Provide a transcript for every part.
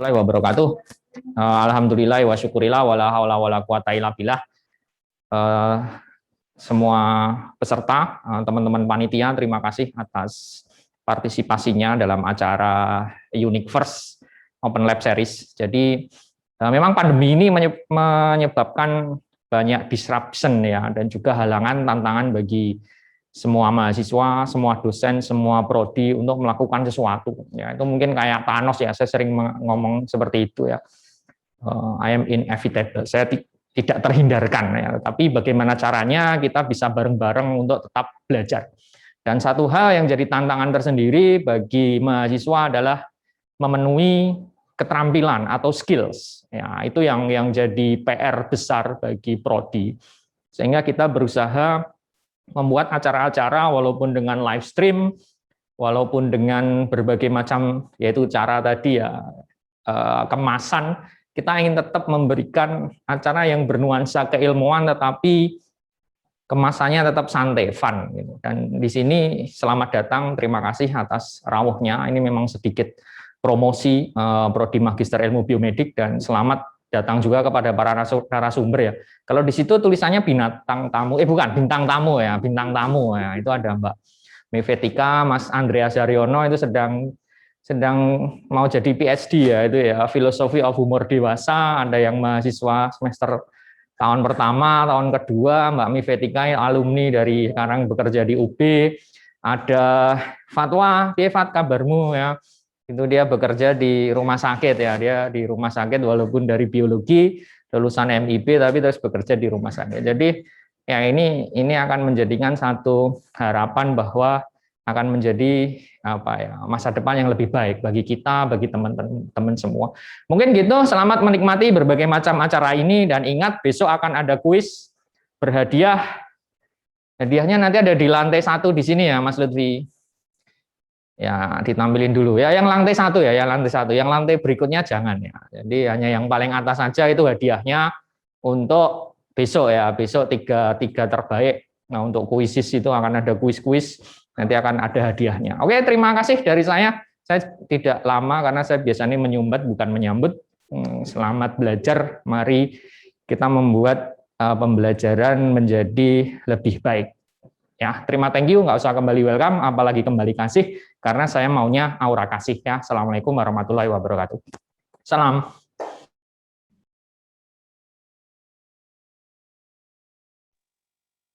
warahmatullahi wabarakatuh. Alhamdulillah wa syukurillah wala haula wala quwata illa billah. Semua peserta, teman-teman panitia, terima kasih atas partisipasinya dalam acara Unique First Open Lab Series. Jadi memang pandemi ini menyebabkan banyak disruption ya, dan juga halangan, tantangan bagi semua mahasiswa, semua dosen, semua prodi untuk melakukan sesuatu. Ya, itu mungkin kayak Thanos ya, saya sering ngomong seperti itu ya. I am inevitable. Saya tidak terhindarkan ya, tapi bagaimana caranya kita bisa bareng-bareng untuk tetap belajar. Dan satu hal yang jadi tantangan tersendiri bagi mahasiswa adalah memenuhi keterampilan atau skills. Ya, itu yang jadi PR besar bagi prodi. Sehingga kita berusaha membuat acara-acara walaupun dengan live stream, walaupun dengan berbagai macam yaitu cara tadi ya, kemasan, kita ingin tetap memberikan acara yang bernuansa keilmuan tetapi kemasannya tetap santai, fun gitu. Dan di sini selamat datang, terima kasih atas rawuhnya. Ini memang sedikit promosi prodi Magister Ilmu Biomedik, dan selamat datang juga kepada para narasumber ya. Kalau di situ tulisannya bintang tamu, bukan bintang tamu ya, bintang tamu ya. Itu ada Mbak Mevetika, Mas Andreas Haryono itu sedang mau jadi PhD ya, itu ya, Philosophy of Humor Dewasa. Ada yang mahasiswa semester tahun pertama, tahun kedua, Mbak Mevetika alumni dari sekarang bekerja di UB. Ada Fatwa, Fat kabarmu ya. Itu dia bekerja di rumah sakit ya, dia di rumah sakit walaupun dari biologi, lulusan MIB tapi terus bekerja di rumah sakit. Jadi ya ini akan menjadikan satu harapan bahwa akan menjadi masa depan yang lebih baik bagi kita, bagi teman-teman semua. Mungkin gitu, selamat menikmati berbagai macam acara ini, dan ingat besok akan ada kuis berhadiah. Hadiahnya nanti ada di lantai 1 di sini ya, Mas Lutfi. Ya, ditampilin dulu ya, yang lantai 1 ya, yang lantai 1, yang lantai berikutnya jangan ya. Jadi hanya yang paling atas saja itu hadiahnya untuk besok ya, besok tiga terbaik. Nah, untuk kuisis itu akan ada kuis-kuis, nanti akan ada hadiahnya. Oke, terima kasih dari saya. Saya tidak lama karena saya biasanya menyumbat bukan menyambut. Selamat belajar, mari kita membuat pembelajaran menjadi lebih baik. Ya, thank you, nggak usah kembali welcome, apalagi kembali kasih, karena saya maunya aura kasih ya. Assalamualaikum warahmatullahi wabarakatuh. Salam.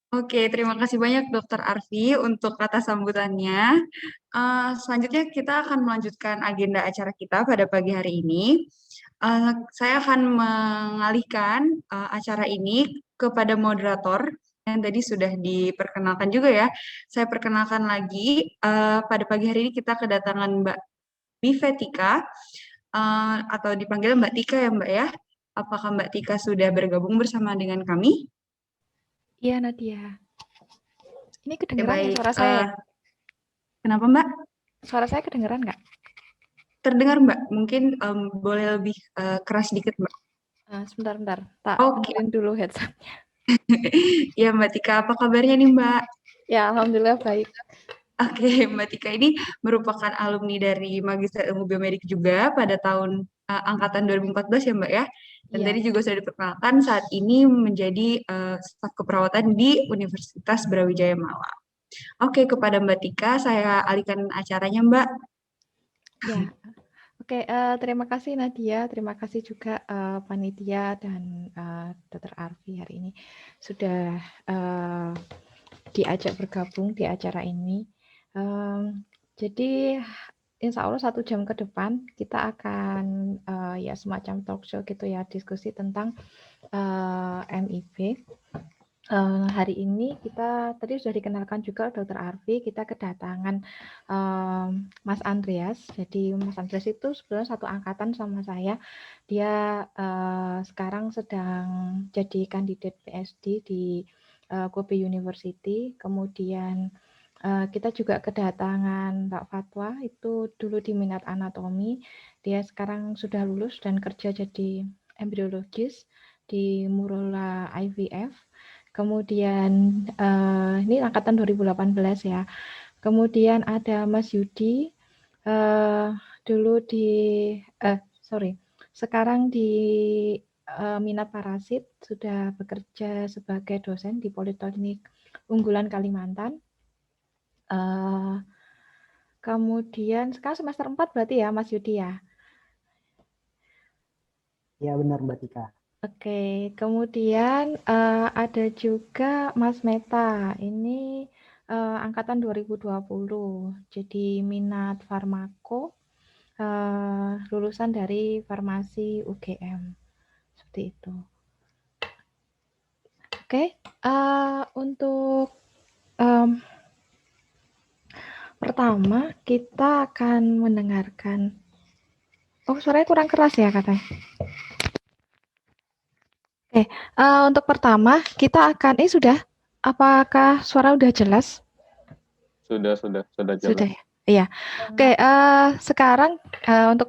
Oke, terima kasih banyak Dokter Arfi untuk kata sambutannya. Selanjutnya kita akan melanjutkan agenda acara kita pada pagi hari ini. Saya akan mengalihkan acara ini kepada moderator yang tadi sudah diperkenalkan juga ya. Saya perkenalkan lagi, pada pagi hari ini kita kedatangan Mbak Bifetika, atau dipanggil Mbak Tika ya Mbak ya. Apakah Mbak Tika sudah bergabung bersama dengan kami? Iya, Nadia. Ini kedengeran baik. Suara saya? Kenapa Mbak? Suara saya kedengeran nggak? Terdengar Mbak, mungkin boleh lebih keras sedikit Mbak. Sebentar, tak Oke. benerin dulu headsetnya. Ya Mbak Tika, apa kabarnya nih Mbak? Ya, alhamdulillah baik. Oke, Mbak Tika ini merupakan alumni dari Magister Ilmu Biomedik juga pada tahun angkatan 2014 ya Mbak ya. Dan tadi juga sudah diperkenalkan saat ini menjadi staf keperawatan di Universitas Brawijaya Malang. Oke, kepada Mbak Tika saya alihkan acaranya Mbak. Ya, oke. Terima kasih Nadia, terima kasih juga panitia dan Dr. Arfi hari ini sudah diajak bergabung di acara ini. Jadi insya Allah 1 jam ke depan kita akan ya semacam talk show gitu ya, diskusi tentang MIB. Hari ini kita tadi sudah dikenalkan juga Dr. Arfi, kita kedatangan Mas Andreas. Jadi Mas Andreas itu sebenarnya satu angkatan sama saya. Dia sekarang sedang jadi kandidat PhD di Kobe University. Kemudian kita juga kedatangan Mbak Fatwa, itu dulu di minat anatomi. Dia sekarang sudah lulus dan kerja jadi embriologis di Murola IVF. Kemudian ini angkatan 2018 ya. Kemudian ada Mas Yudi, dulu di sekarang di minat parasit sudah bekerja sebagai dosen di Politeknik Unggulan Kalimantan. Kemudian sekarang semester 4 berarti ya Mas Yudi ya? Ya benar Mbak Tika. Oke, kemudian ada juga Mas Meta, ini angkatan 2020, jadi minat farmako, lulusan dari farmasi UGM, seperti itu. Oke, untuk pertama kita akan mendengarkan, suaranya kurang keras ya katanya. Oke, untuk pertama kita akan, apakah suara udah jelas? Sudah jelas. Sudah ya? Iya. Oke, sekarang untuk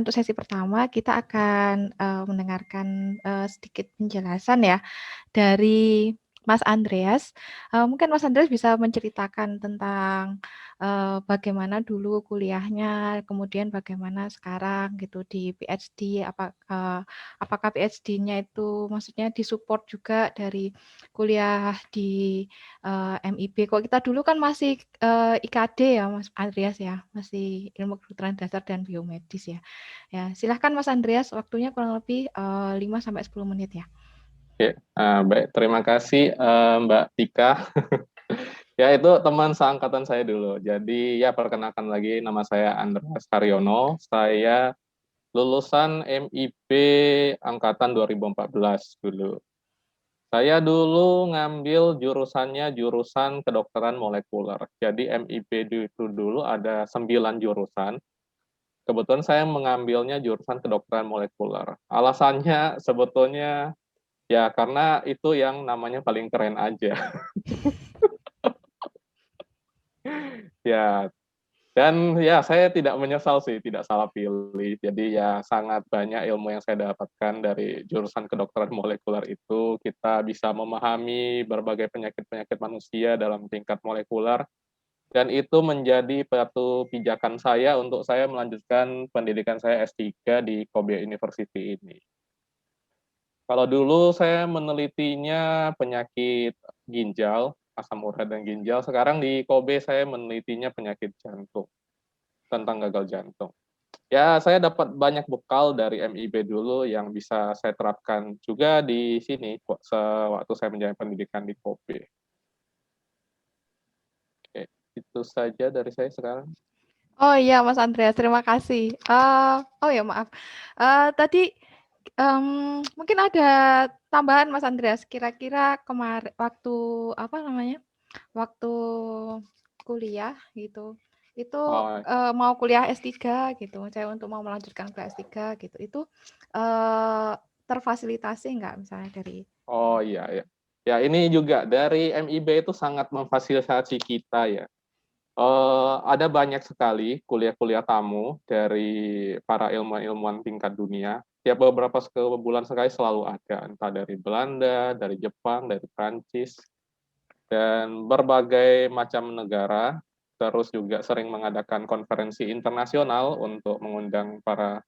sesi pertama kita akan mendengarkan sedikit penjelasan ya dari Mas Andreas. Mungkin Mas Andreas bisa menceritakan tentang bagaimana dulu kuliahnya, kemudian bagaimana sekarang gitu di PhD, apakah PhD-nya itu maksudnya disupport juga dari kuliah di MIB. Kok kita dulu kan masih IKD ya Mas Andreas ya, masih ilmu kedokteran dasar dan biomedis ya. Ya, silahkan Mas Andreas, waktunya kurang lebih 5-10 menit ya. Oke, baik. Terima kasih Mbak Tika. Ya, itu teman seangkatan saya dulu. Jadi ya perkenalkan lagi, nama saya Andreas Haryono. Saya lulusan MIB angkatan 2014 dulu. Saya dulu ngambil jurusan kedokteran molekuler. Jadi MIB itu dulu ada 9 jurusan. Kebetulan saya mengambilnya jurusan kedokteran molekuler. Alasannya sebetulnya ya karena itu yang namanya paling keren aja. Ya, dan ya saya tidak menyesal sih, tidak salah pilih. Jadi ya sangat banyak ilmu yang saya dapatkan dari jurusan kedokteran molekuler itu. Kita bisa memahami berbagai penyakit-penyakit manusia dalam tingkat molekuler. Dan itu menjadi suatu pijakan saya untuk saya melanjutkan pendidikan saya S3 di Kobe University ini. Kalau dulu saya menelitinya penyakit ginjal, asam urat dan ginjal. Sekarang di Kobe saya menelitinya penyakit jantung, tentang gagal jantung. Ya, saya dapat banyak bekal dari MIB dulu yang bisa saya terapkan juga di sini sewaktu saya menjalani pendidikan di Kobe. Oke, itu saja dari saya sekarang. Oh iya Mas Andreas, terima kasih. Maaf. Tadi mungkin ada tambahan Mas Andreas. Kira-kira kemarin waktu kuliah gitu, itu mau kuliah S3 gitu. Saya untuk mau melanjutkan ke S3 gitu. Itu terfasilitasi nggak misalnya dari? Oh iya ya. Ya ini juga dari MIB itu sangat memfasilitasi kita ya. Ada banyak sekali kuliah-kuliah tamu dari para ilmuwan-ilmuwan tingkat dunia. Tiap beberapa bulan sekali selalu ada, entah dari Belanda, dari Jepang, dari Prancis, dan berbagai macam negara. Terus juga sering mengadakan konferensi internasional untuk mengundang para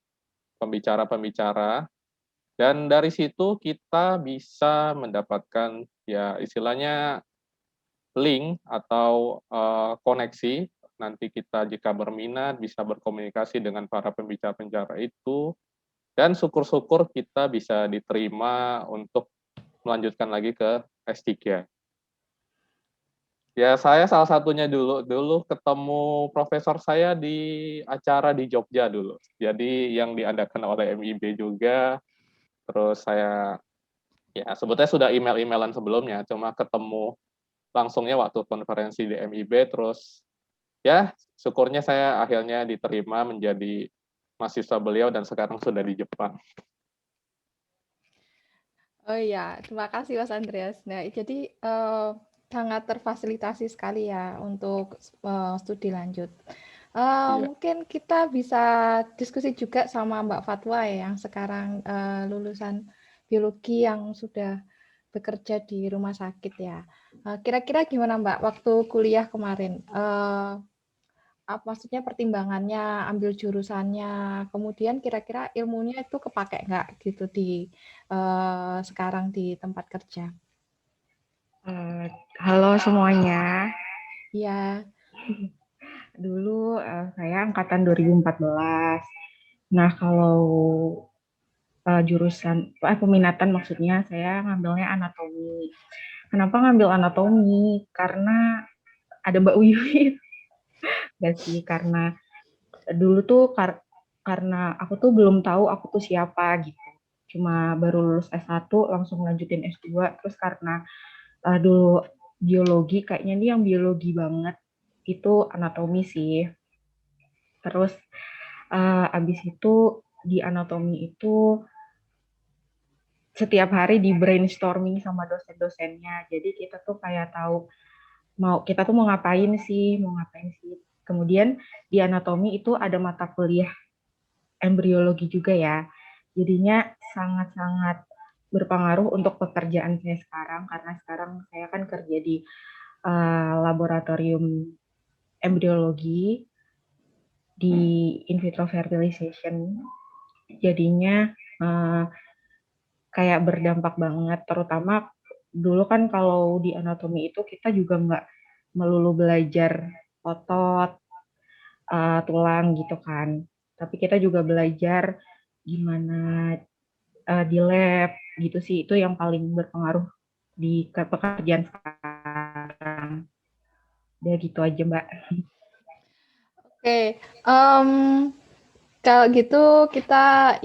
pembicara-pembicara. Dan dari situ kita bisa mendapatkan ya istilahnya link atau koneksi. Nanti kita jika berminat bisa berkomunikasi dengan para pembicara-pembicara itu, dan syukur-syukur kita bisa diterima untuk melanjutkan lagi ke S3. Ya, saya salah satunya dulu ketemu profesor saya di acara di Jogja dulu. Jadi yang diadakan oleh MIB juga. Terus saya ya sebetulnya sudah email-emailan sebelumnya, cuma ketemu langsungnya waktu konferensi di MIB. Terus ya syukurnya saya akhirnya diterima menjadi mahasiswa beliau dan sekarang sudah di Jepang. Oh iya, terima kasih Mas Andreas. Nah, jadi sangat terfasilitasi sekali ya untuk studi lanjut. Mungkin kita bisa diskusi juga sama Mbak Fatwa ya, yang sekarang lulusan biologi yang sudah bekerja di rumah sakit ya. Kira-kira gimana Mbak waktu kuliah kemarin? maksudnya pertimbangannya, ambil jurusannya, kemudian kira-kira ilmunya itu kepake nggak gitu di sekarang di tempat kerja? Halo semuanya. Iya. Dulu saya angkatan 2014. Nah, kalau jurusan peminatan maksudnya saya ngambilnya anatomi. Kenapa ngambil anatomi? Karena ada Mbak Wiwi. Gak sih, karena dulu tuh karena aku tuh belum tahu aku tuh siapa gitu. Cuma baru lulus S1 langsung lanjutin S2, terus karena dulu biologi, kayaknya ini yang biologi banget itu anatomi sih. Terus abis itu di anatomi itu setiap hari di brainstorming sama dosen-dosennya. Jadi kita tuh kayak tahu kita tuh mau ngapain sih. Kemudian di anatomi itu ada mata kuliah embriologi juga ya. Jadinya sangat-sangat berpengaruh untuk pekerjaan saya sekarang, karena sekarang saya kan kerja di laboratorium embriologi di in vitro fertilization. Jadinya kayak berdampak banget, terutama dulu kan kalau di anatomi itu kita juga nggak melulu belajar otot, tulang gitu kan, tapi kita juga belajar gimana di lab gitu sih. Itu yang paling berpengaruh di pekerjaan sekarang. Udah gitu aja Mbak. Oke, kalau gitu kita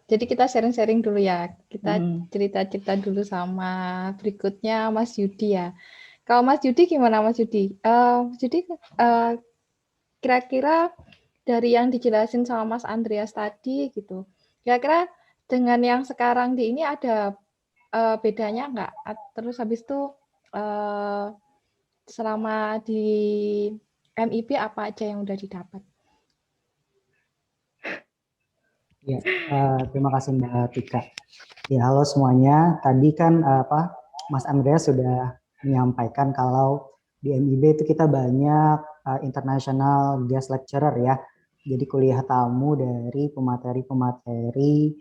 jadi kita sharing-sharing dulu ya. Kita cerita-cerita dulu sama berikutnya Mas Yudi ya. Kalau Mas Yudi gimana Mas Yudi? Mas Yudi kira-kira dari yang dijelasin sama Mas Andreas tadi gitu, kira-kira dengan yang sekarang di ini ada bedanya nggak? Terus habis itu selama di MIB apa aja yang udah didapat? Ya, terima kasih Mbak Tika. Ya, halo semuanya. Tadi kan Mas Andreas sudah menyampaikan kalau di MIB itu kita banyak international guest lecturer ya. Jadi kuliah tamu dari pemateri-pemateri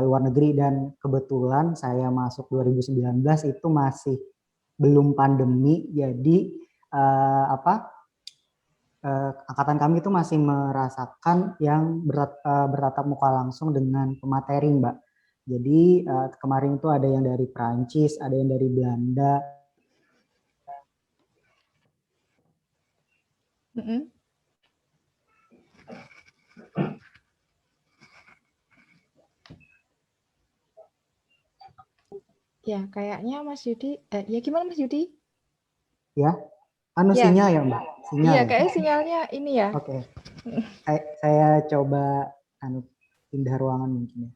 luar negeri, dan kebetulan saya masuk 2019 itu masih belum pandemi. Jadi angkatan kami itu masih merasakan yang bertatap muka langsung dengan pemateri, Mbak. Jadi kemarin itu ada yang dari Perancis, ada yang dari Belanda. Ya, kayaknya Mas Yudi, ya gimana Mas Yudi? Ya, sinyal ya Mbak? Sinyal iya, ya? kayaknya sinyalnya ini ya. Oke. Saya coba pindah ruangan mungkin ya.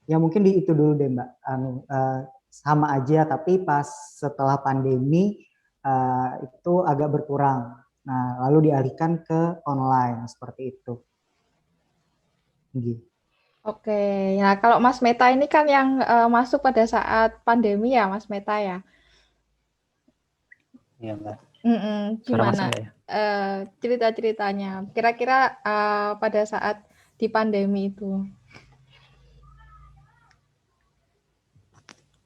Ya mungkin di itu dulu deh Mbak. Sama aja, tapi pas setelah pandemi itu agak berkurang. Nah, lalu dialihkan ke online seperti itu. Gitu. Oke, ya kalau Mas Meta ini kan yang masuk pada saat pandemi ya, Mas Meta ya. Iya Mbak. Gimana cerita-ceritanya? Kira-kira pada saat di pandemi itu?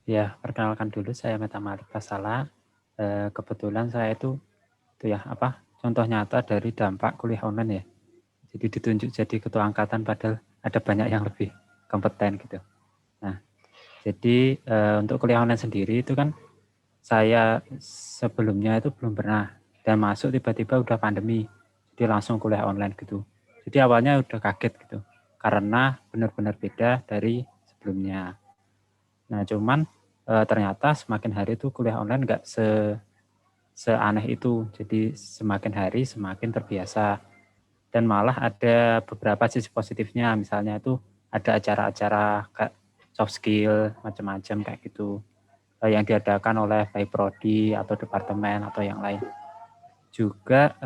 Ya, perkenalkan dulu, saya Meta Malik Pasala. Kebetulan saya itu ya contoh nyata dari dampak kuliah online ya. Jadi ditunjuk jadi ketua angkatan padahal ada banyak yang lebih kompeten gitu. Nah, jadi untuk kuliah online sendiri itu kan saya sebelumnya itu belum pernah, dan masuk tiba-tiba udah pandemi, jadi langsung kuliah online gitu. Jadi awalnya udah kaget gitu, karena benar-benar beda dari sebelumnya. Nah cuman ternyata semakin hari itu kuliah online nggak seaneh itu, jadi semakin hari semakin terbiasa. Dan malah ada beberapa sisi positifnya, misalnya itu ada acara-acara kayak soft skill macam-macam kayak gitu yang diadakan oleh baik prodi atau departemen atau yang lain. Juga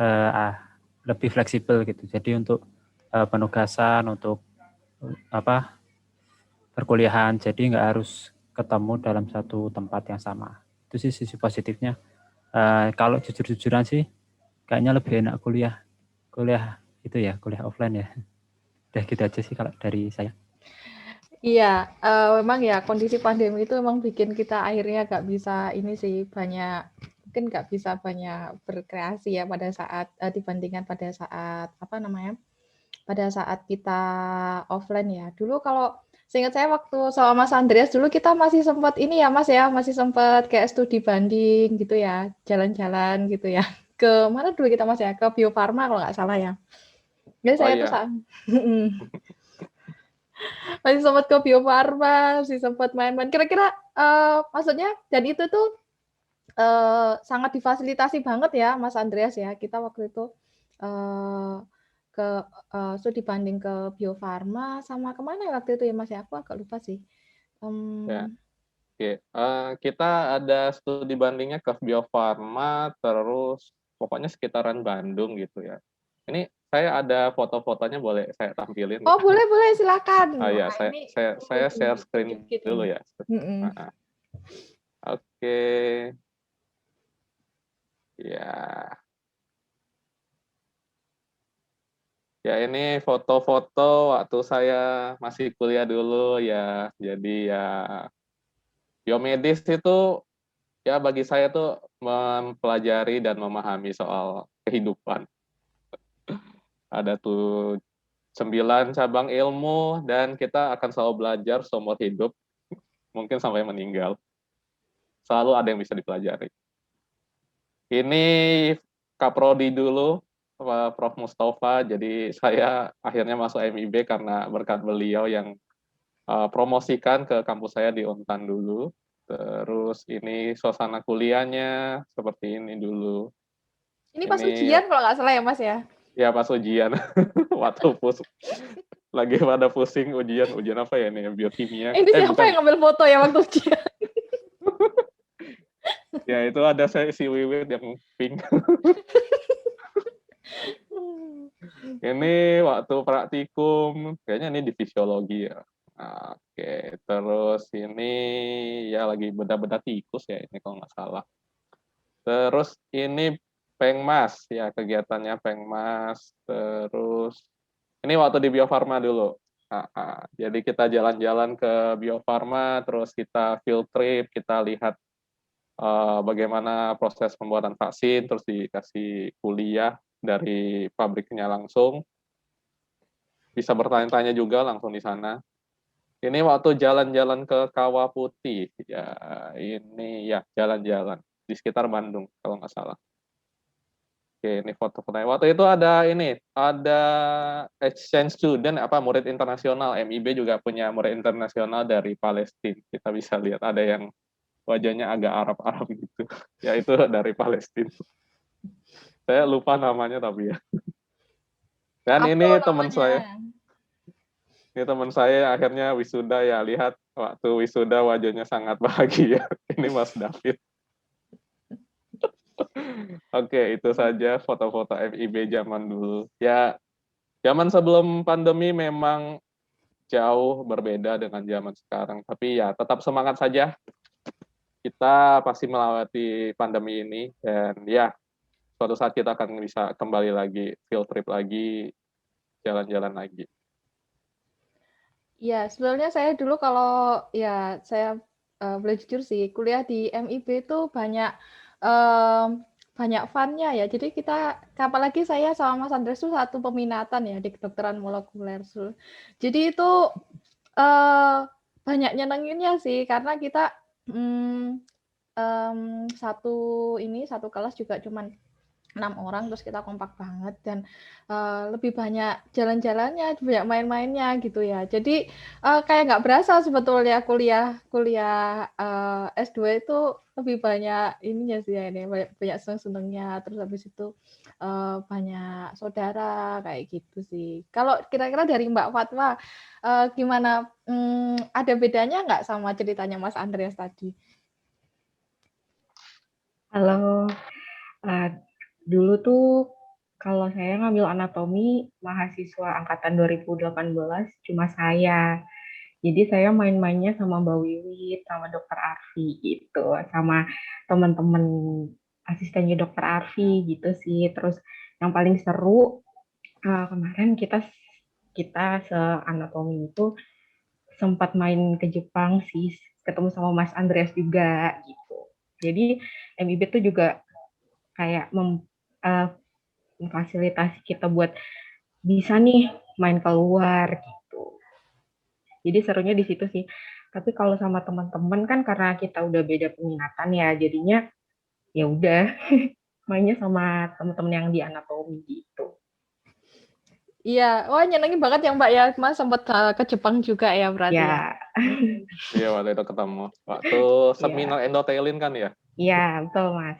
lebih fleksibel gitu. Jadi untuk penugasan, untuk perkuliahan, jadi nggak harus ketemu dalam satu tempat yang sama. Itu sih sisi positifnya. Kalau jujur-jujuran sih, kayaknya lebih enak kuliah itu ya, kuliah offline ya. Udah gitu aja sih kalau dari saya. Iya, memang ya kondisi pandemi itu memang bikin kita akhirnya nggak bisa ini sih mungkin nggak bisa banyak berkreasi ya pada saat dibandingkan pada saat apa namanya, pada saat kita offline ya. Dulu kalau seingat saya waktu sama Mas Andreas dulu kita masih sempat ini ya Mas ya, masih sempat kayak studi banding gitu ya, jalan-jalan gitu ya. Ke mana dulu kita Mas ya? Ke Bio Farma kalau nggak salah ya. Jadi Oh saya tuh iya, masih sempat ke Bio Farma, masih sempat main-main. Kira-kira maksudnya dan itu tuh sangat difasilitasi banget ya Mas Andreas ya. Kita waktu itu eh, ke studi banding ke Bio Farma sama kemana ya waktu itu ya Mas ya? Aku agak lupa sih. ya. Oke, kita ada studi bandingnya ke Bio Farma, terus pokoknya sekitaran Bandung gitu ya. Ini saya ada foto-fotonya, boleh saya tampilin? Oh boleh silakan. Ah ya, Wah, ini saya share screen dikit dulu ini. ya. Oke, ya. Ya ini foto-foto waktu saya masih kuliah dulu ya. Jadi ya biomedis itu ya bagi saya tuh mempelajari dan memahami soal kehidupan. Ada tuh 9 cabang ilmu dan kita akan selalu belajar seumur hidup, mungkin sampai meninggal. Selalu ada yang bisa dipelajari. Ini Kaprodi dulu, Prof. Mustafa. Jadi saya akhirnya masuk MIB karena berkat beliau yang promosikan ke kampus saya di Untan dulu. Terus ini suasana kuliahnya seperti ini dulu. Ini pas ujian kalau nggak salah ya Mas ya? Ya pas ujian, waktu lagi pada pusing ujian apa ya nih, biokimia. Ini siapa bukan. yang ngambil foto ya waktu ujian? Ya itu ada saya si Wiwit yang pink. Ini waktu praktikum, kayaknya ini di fisiologi ya. Oke, terus ini ya lagi beda-beda tikus ya ini kalau nggak salah. Terus ini Pengmas ya, kegiatannya Pengmas. Terus ini waktu di Bio Farma dulu. Jadi kita jalan-jalan ke Bio Farma, terus kita field trip, kita lihat bagaimana proses pembuatan vaksin, terus dikasih kuliah dari pabriknya langsung. Bisa bertanya-tanya juga langsung di sana. Ini waktu jalan-jalan ke Kawah Putih, ya ini ya jalan-jalan di sekitar Bandung kalau nggak salah. Oke, ini foto-fotonya. Waktu itu ada exchange student murid internasional. MIB juga punya murid internasional dari Palestina. Kita bisa lihat ada yang wajahnya agak Arab-Arab gitu. Ya itu dari Palestina. Saya lupa namanya tapi ya. Dan ini teman saya. Ini teman saya akhirnya wisuda ya, lihat waktu wisuda wajahnya sangat bahagia. Ini Mas David. Oke, itu saja foto-foto FIB zaman dulu. Ya, zaman sebelum pandemi memang jauh berbeda dengan zaman sekarang. Tapi ya tetap semangat saja. Kita pasti melewati pandemi ini. Dan ya, suatu saat kita akan bisa kembali lagi, field trip lagi, jalan-jalan lagi. Ya, sebenarnya saya dulu kalau ya saya boleh jujur sih, kuliah di MIB itu banyak fun-nya ya. Jadi kita, apalagi saya sama Mas Andres itu satu peminatan ya di kedokteran molekuler. Jadi itu banyak nyenenginnya sih, karena kita satu kelas juga cuman 6 orang, terus kita kompak banget dan lebih banyak jalan-jalannya, banyak main-mainnya gitu ya. Jadi kayak nggak berasa sebetulnya kuliah S2 itu lebih banyak ininya sih ya, ini banyak seneng-senengnya, terus habis itu banyak saudara kayak gitu sih. Kalau kira-kira dari Mbak Fatwa gimana? Ada bedanya nggak sama ceritanya Mas Andreas tadi? Halo, dulu tuh kalau saya ngambil anatomi, mahasiswa angkatan 2018 cuma saya. Jadi saya main-mainnya sama Mbak Wiwit, sama Dokter Arfi gitu, sama teman-teman asistennya Dokter Arfi gitu sih. Terus yang paling seru kemarin kita se-anatomi itu sempat main ke Jepang sih, ketemu sama Mas Andreas juga gitu. Jadi MIB itu juga kayak memfasilitasi kita buat bisa nih main keluar gitu. Jadi serunya di situ sih. Tapi kalau sama teman-teman kan karena kita udah beda peminatan ya, jadinya ya udah mainnya sama teman-teman yang di anatomi gitu. Iya, wah nyenengin banget ya Mbak ya, Mas sempat ke Jepang juga ya berarti ya. Ya, Iya, waktu itu ketemu. Waktu seminar endotelin kan ya? iya betul Mas.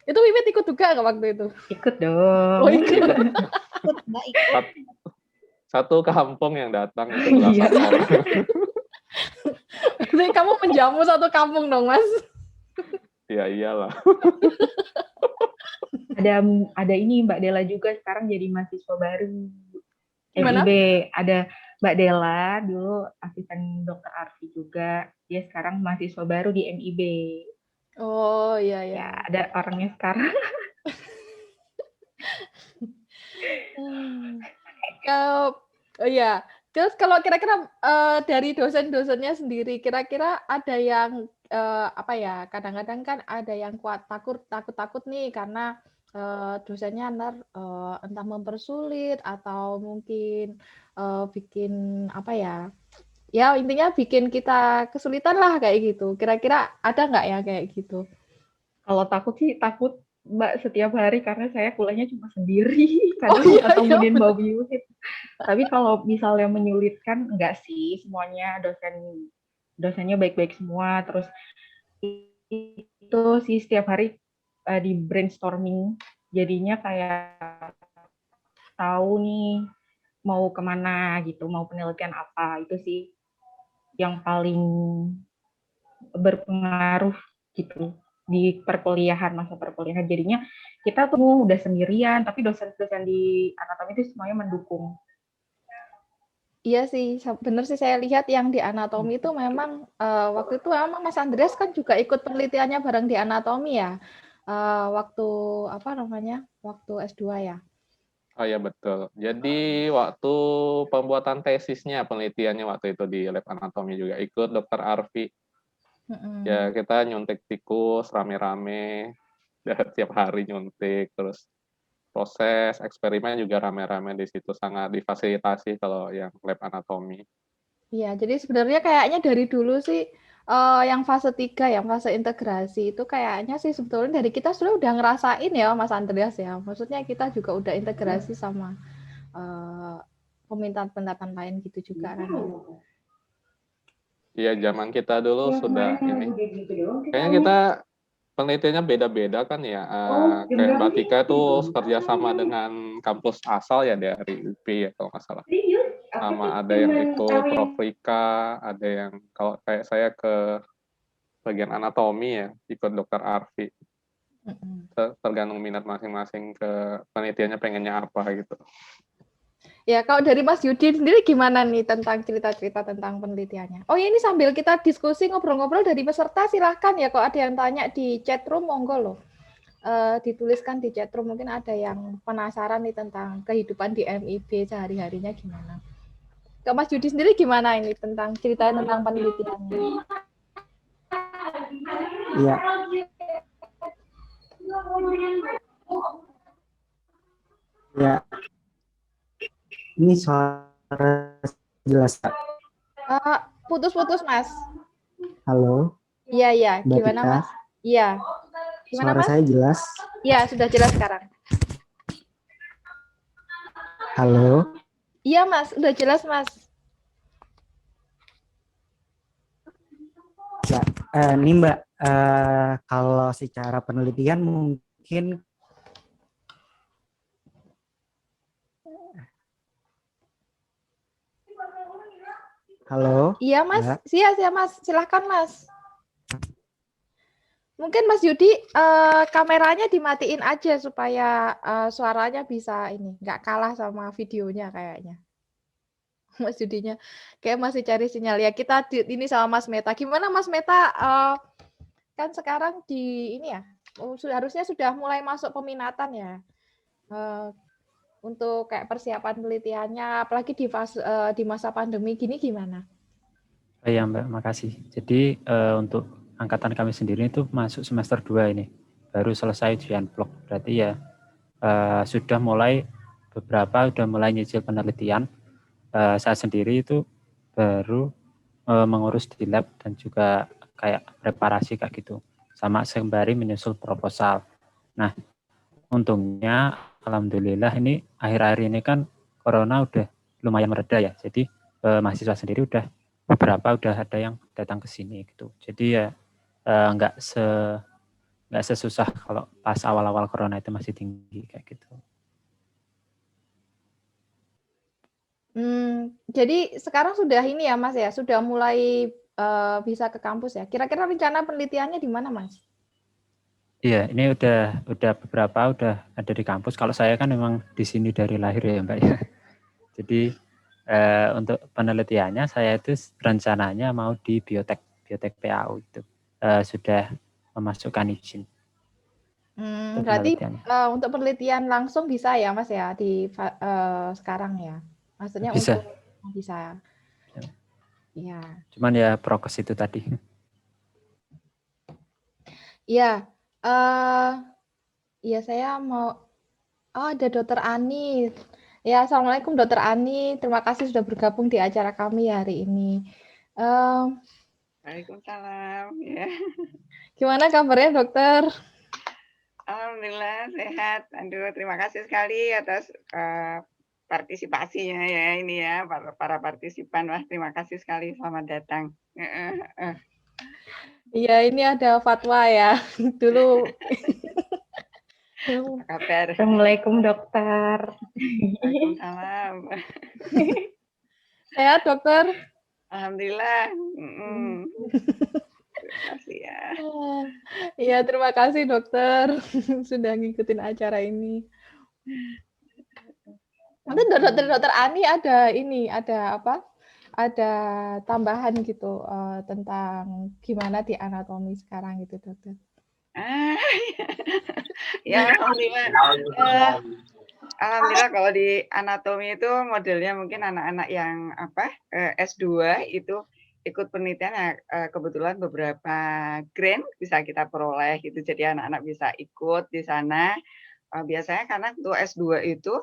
Itu Wiwit ikut juga nggak waktu itu? Ikut dong. Oh ikut. Ikut, Mbak, ikut. Satu kampung yang datang itu belasan orang. Jadi kamu menjamu satu kampung dong Mas. Ya iyalah. Ada ini Mbak Dela juga sekarang jadi mahasiswa baru. Gimana? MIB ada Mbak Dela dulu asisten Dokter Arfi juga. Dia sekarang mahasiswa baru di MIB. Oh iya ya. Ya, ada orangnya sekarang. Kalau ya, terus kalau kira-kira dari dosen-dosennya sendiri, kira-kira ada yang apa ya? Kadang-kadang kan ada yang takut nih karena dosennya entah mempersulit atau mungkin bikin apa ya? Ya intinya bikin kita kesulitan lah kayak gitu. Kira-kira ada nggak ya kayak gitu? Kalau takut sih takut Mbak setiap hari karena saya kuliahnya cuma sendiri. Kadang iya, ketemuin iya, Mbak Wiwit. Tapi kalau misalnya menyulitkan enggak sih, semuanya dosennya baik-baik semua. Terus itu sih setiap hari di brainstorming, jadinya kayak tahu nih mau kemana gitu, mau penelitian apa, itu sih yang paling berpengaruh gitu di masa perkuliahan. Jadinya kita tuh udah sendirian, tapi dosen-dosen di anatomi itu semuanya mendukung. Iya sih, bener sih saya lihat yang di anatomi itu memang waktu itu memang Mas Andreas kan juga ikut penelitiannya bareng di anatomi ya. Waktu apa namanya? Waktu S2 ya. Oh iya betul. Jadi waktu pembuatan tesisnya, penelitiannya waktu itu di lab anatomi juga ikut Dokter Arfi. Ya kita nyuntik tikus rame-rame, tiap hari nyuntik, terus proses eksperimen juga rame-rame di situ, sangat difasilitasi kalau yang lab anatomi. Iya, jadi sebenarnya kayaknya dari dulu sih yang fase 3, yang fase integrasi itu kayaknya sih sebetulnya dari kita sudah ngerasain ya Mas Andreas ya. Maksudnya kita juga udah integrasi sama pemintaan-pemintaan lain gitu juga kan. Iya, zaman kita dulu sudah ini. Kayaknya kita penelitiannya beda-beda kan ya. Kayak Mbak Tika itu kerjasama dengan kampus asal ya dari UP ya kalau nggak salah. Sama ada yang ikut Prof. Rika, ada yang kalau kayak saya ke bagian anatomi ya, ikut Dokter Arfi. Tergantung minat masing-masing ke penelitiannya pengennya apa gitu. Ya, kalau dari Mas Yudi sendiri gimana nih tentang cerita-cerita tentang penelitiannya? Oh, ini sambil kita diskusi ngobrol-ngobrol dari peserta silahkan ya, kalau ada yang tanya di chat room monggo loh. Dituliskan di chat room, mungkin ada yang penasaran nih tentang kehidupan di MIB sehari-harinya gimana. Kalau Mas Yudi sendiri gimana ini tentang cerita tentang penelitiannya? Iya. Ya. Ini suara jelas, Kak? Putus-putus, Mas. Halo. Iya, iya. Mbak Gimana, Tika? Mas? Iya. Gimana, Suara Mas? saya jelas? Iya, sudah jelas sekarang. Halo. Iya, Mas. Udah jelas, Mas. Ya, ini Mbak, kalau secara penelitian mungkin halo. Iya, Mas. Mbak. Siap, Mas. Silahkan, Mas. Mungkin Mas Yudi kameranya dimatiin aja supaya suaranya bisa ini nggak kalah sama videonya kayaknya. Mas Yudinya kayak masih cari sinyal ya. Kita ini sama Mas Meta. Gimana Mas Meta? Kan sekarang di ini ya harusnya sudah mulai masuk peminatan ya. Untuk kayak persiapan penelitiannya, apalagi di masa pandemi gini gimana? Oh ya Mbak, makasih. Jadi untuk angkatan kami sendiri itu masuk semester 2 ini, baru selesai ujian blok. Berarti ya sudah mulai nyicil penelitian. Saya sendiri itu baru mengurus di lab dan juga kayak preparasi kayak gitu, sama sembari menyusul proposal. Nah, untungnya alhamdulillah ini akhir-akhir ini kan corona udah lumayan mereda ya. Jadi mahasiswa sendiri beberapa udah ada yang datang ke sini gitu. Jadi ya nggak sesusah kalau pas awal-awal corona itu masih tinggi kayak gitu. Jadi sekarang sudah ini ya Mas ya, sudah mulai bisa ke kampus ya. Kira-kira rencana penelitiannya di mana Mas? Iya, ini udah beberapa udah ada di kampus. Kalau saya kan memang di sini dari lahir ya Mbak ya. Jadi untuk penelitiannya saya itu rencananya mau di biotek PAU itu sudah memasukkan izin. Berarti untuk penelitian langsung bisa ya Mas ya di sekarang ya. Maksudnya bisa. Untuk bisa. Iya. Cuman ya prokes itu tadi. Iya. Iya saya mau. Oh ada Dokter Ani. Ya assalamualaikum Dokter Ani. Terima kasih sudah bergabung di acara kami hari ini. Waalaikumsalam. Ya. Gimana kabarnya Dokter? Alhamdulillah sehat. Aduh terima kasih sekali atas partisipasinya ya ini ya para partisipan. Wah terima kasih sekali, selamat datang. Iya ini ada fatwa ya dulu. Apa kabar? Assalamualaikum dokter. Waalaikumsalam. Sehat dokter? Alhamdulillah. Terima kasih ya. Iya terima kasih dokter sudah ngikutin acara ini. Mungkin dokter Ani ada apa? Ada tambahan gitu tentang gimana di anatomi sekarang gitu dokter. Ya alhamdulillah. Alhamdulillah kalau di anatomi itu modelnya mungkin anak-anak yang S2 itu ikut penelitian kebetulan beberapa grant bisa kita peroleh gitu. Jadi anak-anak bisa ikut di sana. Biasanya karena untuk S2 itu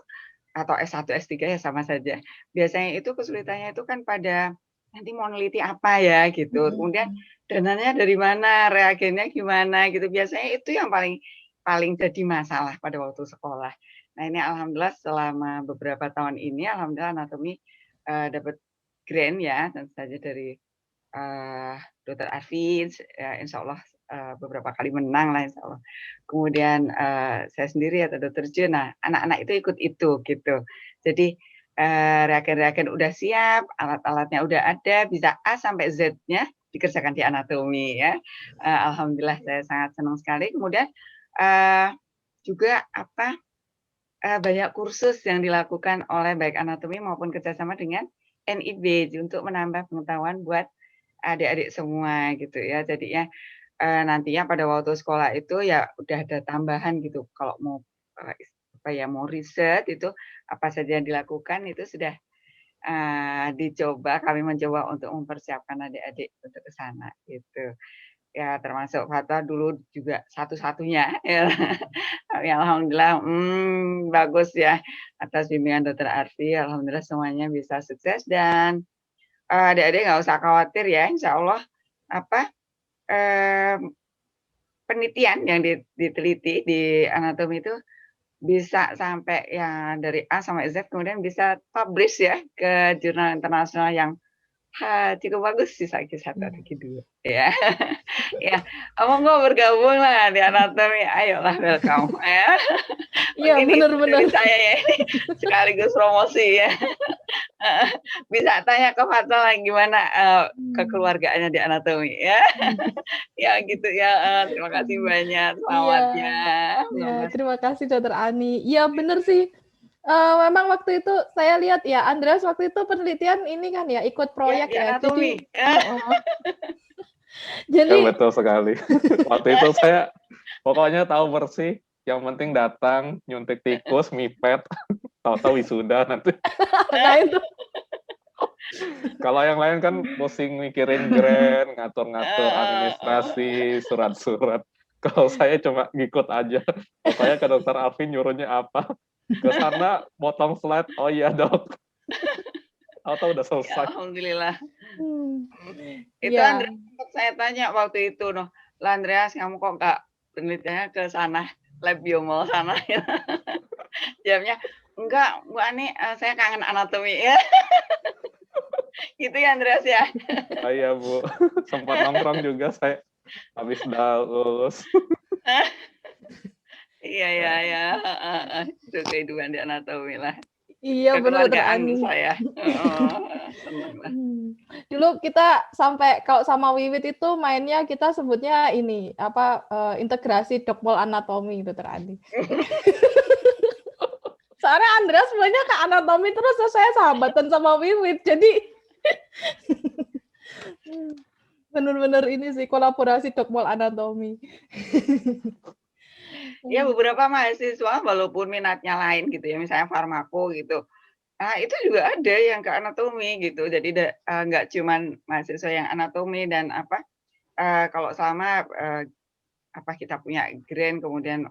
atau S1, S3 ya sama saja. Biasanya itu kesulitannya itu kan pada nanti mau neliti apa ya gitu. Kemudian dananya dari mana, reagennya gimana gitu. Biasanya itu yang paling jadi masalah pada waktu sekolah. Nah ini alhamdulillah selama beberapa tahun ini alhamdulillah anatomi dapat grant ya, tentu saja dari Dr. Arvin, ya, insya Allah beberapa kali menang lah insya Allah. Kemudian saya sendiri atau Dr. Jo, nah anak-anak itu ikut itu gitu. Jadi reagen-reagen udah siap, alat-alatnya udah ada, bisa A sampai Z-nya dikerjakan di anatomi ya. Alhamdulillah saya sangat senang sekali. Kemudian juga banyak kursus yang dilakukan oleh baik anatomi maupun kerjasama dengan NIB untuk menambah pengetahuan buat adik-adik semua gitu ya. Jadinya nantinya pada waktu sekolah itu ya udah ada tambahan gitu. Kalau mau mau riset itu apa saja yang dilakukan itu sudah dicoba. Kami mencoba untuk mempersiapkan adik-adik untuk ke sana gitu. Ya termasuk fatwa dulu juga satu-satunya ya. Alhamdulillah bagus ya atas bimbingan Dr. Arfi. Alhamdulillah semuanya bisa sukses dan adik-adik nggak usah khawatir ya, insya Allah penelitian yang diteliti di anatomi itu bisa sampai ya dari A sampai Z kemudian bisa publish ya ke jurnal internasional yang cukup bagus sih kisah dua ya. Ya, monggo bergabung lah di anatomi. Ayolah welcome ya. Iya benar-benar saya ya ini sekaligus promosi ya. Bisa tanya ke Fatal lagi gimana kekeluargaannya di anatomi ya. Ya gitu ya. Terima kasih banyak. Selamat ya. Terima kasih Dokter Ani. Iya benar sih. Memang waktu itu saya lihat ya Andreas waktu itu penelitian ini kan ya ikut proyek ya. Jadi ya, betul sekali. Waktu itu saya Pokoknya tahu bersih, yang penting datang, nyuntik tikus, mipet, tahu-tahu wisuda nanti. Nah itu. Kalau yang lain kan pusing mikirin grant, ngatur-ngatur administrasi, surat-surat. Kalau saya cuma ngikut aja. Pokoknya ke dokter Alvin nyuruhnya apa. Ke sana potong slide, oh iya dok. Atau udah Ya, selesai. alhamdulillah. Itu Ya. Andreas sempat saya tanya waktu itu, noh, lah Andreas kamu kok nggak penelitiannya ke sana, lab biomol sana? Jawabnya, enggak, Bu Ani, saya kangen anatomi ya. Gitu ya Andreas ya. Oh iya Bu, sempat nongkrong juga saya habis udah lulus. Iya. Itu kehidupan di anatomi lah. Iya benar Dokter Kekeluargaan Ani. saya. Senang lah. Dulu kita sampai kalau sama Wiwit itu mainnya kita sebutnya ini apa integrasi dokmol anatomi Dokter Ani. Soalnya Andreas sebenarnya ke anatomi terus saya sahabatan sama Wiwit jadi benar-benar ini sih kolaborasi dokmol anatomi. Ya beberapa mahasiswa walaupun minatnya lain gitu ya, misalnya farmako gitu. Nah, itu juga ada yang ke anatomi gitu. Jadi nggak cuman mahasiswa yang anatomi dan apa kalau selama apa kita punya grant kemudian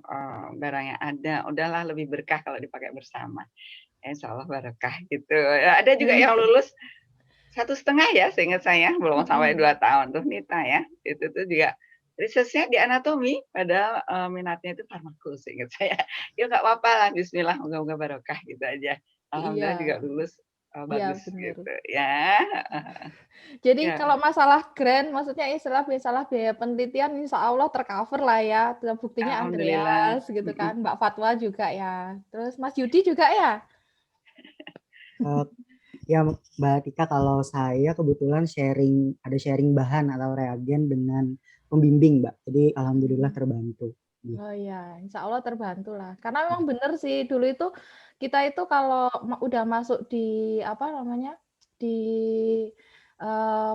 barangnya ada, udahlah lebih berkah kalau dipakai bersama. Insya Allah barokah gitu. Ada juga yang lulus 1,5 ya, seingat saya belum sampai 2 tahun tuh Nita ya. Itu tuh juga risetnya di anatomi, padahal minatnya itu farmako seingat saya. Ya nggak apa-apa lah, Bismillah, moga-moga barokah gitu aja. Alhamdulillah juga lulus bagus gitu ya. Jadi kalau masalah grant, maksudnya istilah biaya penelitian insya Allah tercover lah ya. Buktinya Andreas gitu kan, Mbak Fatwa juga ya. Terus Mas Yudi juga ya? Ya Mbak Tika, kalau saya kebetulan ada sharing bahan atau reagen dengan pembimbing Mbak. Jadi alhamdulillah terbantu. Oh iya, insya Allah terbantu lah. Karena memang benar sih dulu itu kita itu kalau udah masuk di apa namanya di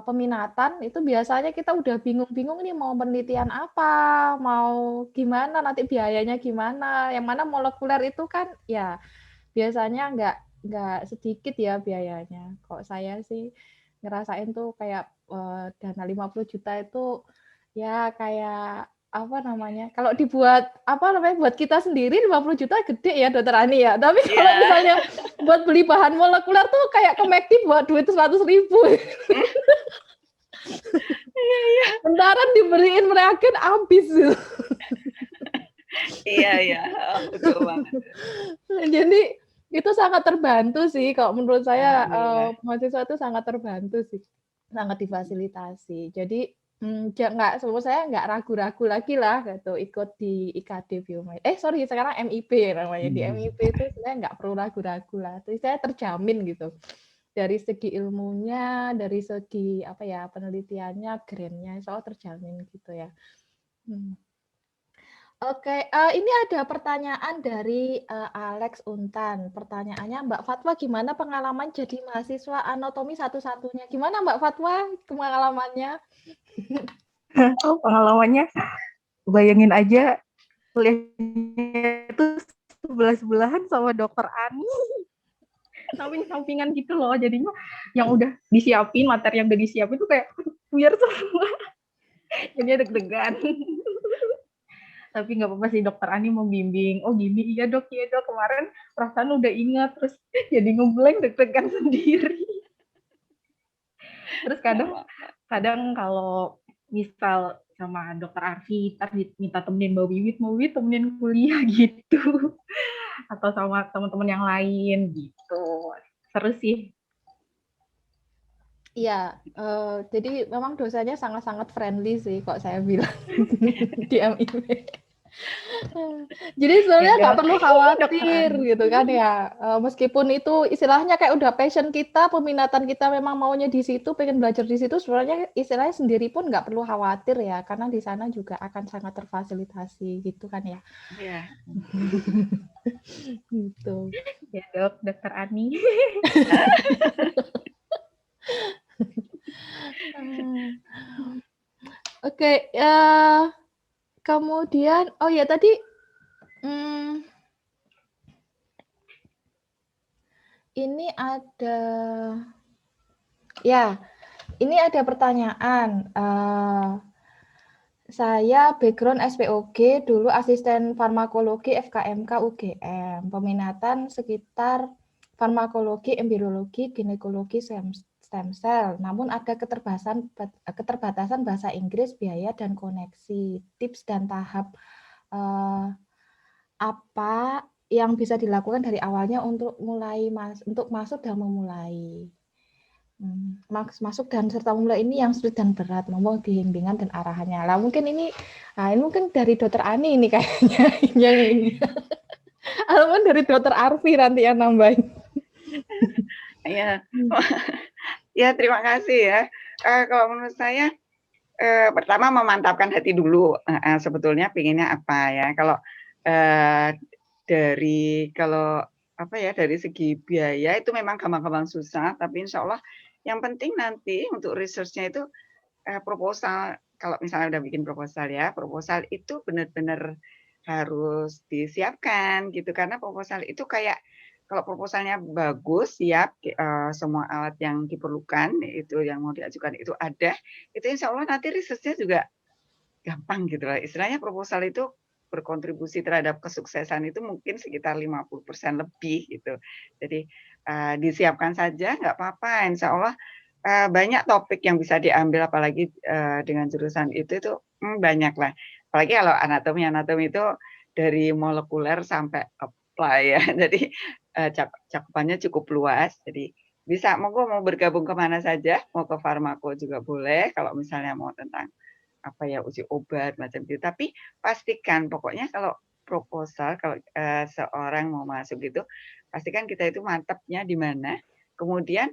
peminatan itu biasanya kita udah bingung-bingung nih mau penelitian apa, mau gimana nanti biayanya gimana. Yang mana molekuler itu kan ya biasanya nggak sedikit ya biayanya. Kok saya sih ngerasain tuh kayak dana 50 juta itu ya kayak apa namanya? Kalau dibuat apa namanya buat kita sendiri 50 juta gede ya Dokter Ani ya. Tapi kalau misalnya buat beli bahan molekuler tuh kayak ke McD buat duit 100.000. Iya. Bentaran dibeliin reagen habis. Iya, betul banget. Jadi itu sangat terbantu sih kalau menurut saya mahasiswa itu sangat terbantu sih, sangat difasilitasi. Jadi saya nggak ragu-ragu lagi lah gitu ikut di IKD Biomedis. Sekarang MIP namanya. Di MIP itu sebenarnya nggak perlu ragu-ragu lah. Jadi saya terjamin gitu dari segi ilmunya, dari segi apa ya penelitiannya, grantnya, soal terjamin gitu ya. Oke, ini ada pertanyaan dari Alex Untan. Pertanyaannya, Mbak Fatwa, gimana pengalaman jadi mahasiswa anatomi satu-satunya? Gimana Mbak Fatwa pengalamannya? Oh, pengalamannya, bayangin aja kuliahnya itu sebelah-sebelahan sama Dokter Ani. Samping-sampingan gitu loh, jadinya yang udah disiapin, materi yang udah disiapin itu kayak buyar semua. Jadinya deg-degan. Tapi nggak apa-apa sih, Dokter Ani membimbing. Oh gini, iya dok, kemarin perasaan udah ingat, terus jadi ngeblank, deg-degan sendiri. Terus kadang kalau misal sama Dokter Arfi, ntar minta temenin Mbak Wiwit temenin kuliah gitu. Atau sama teman-teman yang lain gitu. Seru sih. Iya, jadi memang dosanya sangat-sangat friendly sih, kok saya bilang di MIP. Jadi sebenarnya nggak perlu khawatir gitu kan ya, meskipun itu istilahnya kayak udah passion kita, peminatan kita memang maunya di situ, pengen belajar di situ, sebenarnya istilahnya sendiri pun nggak perlu khawatir ya, karena di sana juga akan sangat terfasilitasi gitu kan ya. Iya. Gitu. Ya dok, Dokter Ani. Oke, Kemudian, oh ya tadi, ini ada, ya, ini ada pertanyaan. Saya background SPOG, dulu asisten farmakologi FKMK UGM, peminatan sekitar farmakologi, embriologi, ginekologi, stem cell. Namun ada keterbatasan bahasa Inggris, biaya dan koneksi. Tips dan tahap apa yang bisa dilakukan dari awalnya untuk masuk dan memulai. Masuk dan serta memulai ini yang sulit dan berat, ngomong bimbingan dan arahannya. Lah mungkin ini mungkin dari Dokter Ani ini kayaknya yang ini. Ataupun dari Dokter Arfi nanti yang nambahin. Ya, ya terima kasih ya. Kalau menurut saya pertama memantapkan hati dulu. Sebetulnya pinginnya apa ya? Kalau dari segi biaya itu memang gampang-gampang susah, tapi insya Allah yang penting nanti untuk research-nya itu proposal. Kalau misalnya udah bikin proposal ya, proposal itu benar-benar harus disiapkan gitu, karena proposal itu kayak kalau proposalnya bagus, siap, semua alat yang diperlukan itu yang mau diajukan itu ada, itu insya Allah nanti research-nya juga gampang gitu lah. Istilahnya proposal itu berkontribusi terhadap kesuksesan itu mungkin sekitar 50% lebih gitu. Jadi disiapkan saja, nggak apa-apa. Insya Allah banyak topik yang bisa diambil, apalagi dengan jurusan itu banyak lah. Apalagi kalau anatomi itu dari molekuler sampai apply ya. Jadi cakupannya cukup luas. Jadi bisa mau bergabung kemana saja, mau ke farmako juga boleh. Kalau misalnya mau tentang uji obat macam itu. Tapi pastikan pokoknya kalau proposal, kalau seorang mau masuk gitu, pastikan kita itu mantapnya di mana. Kemudian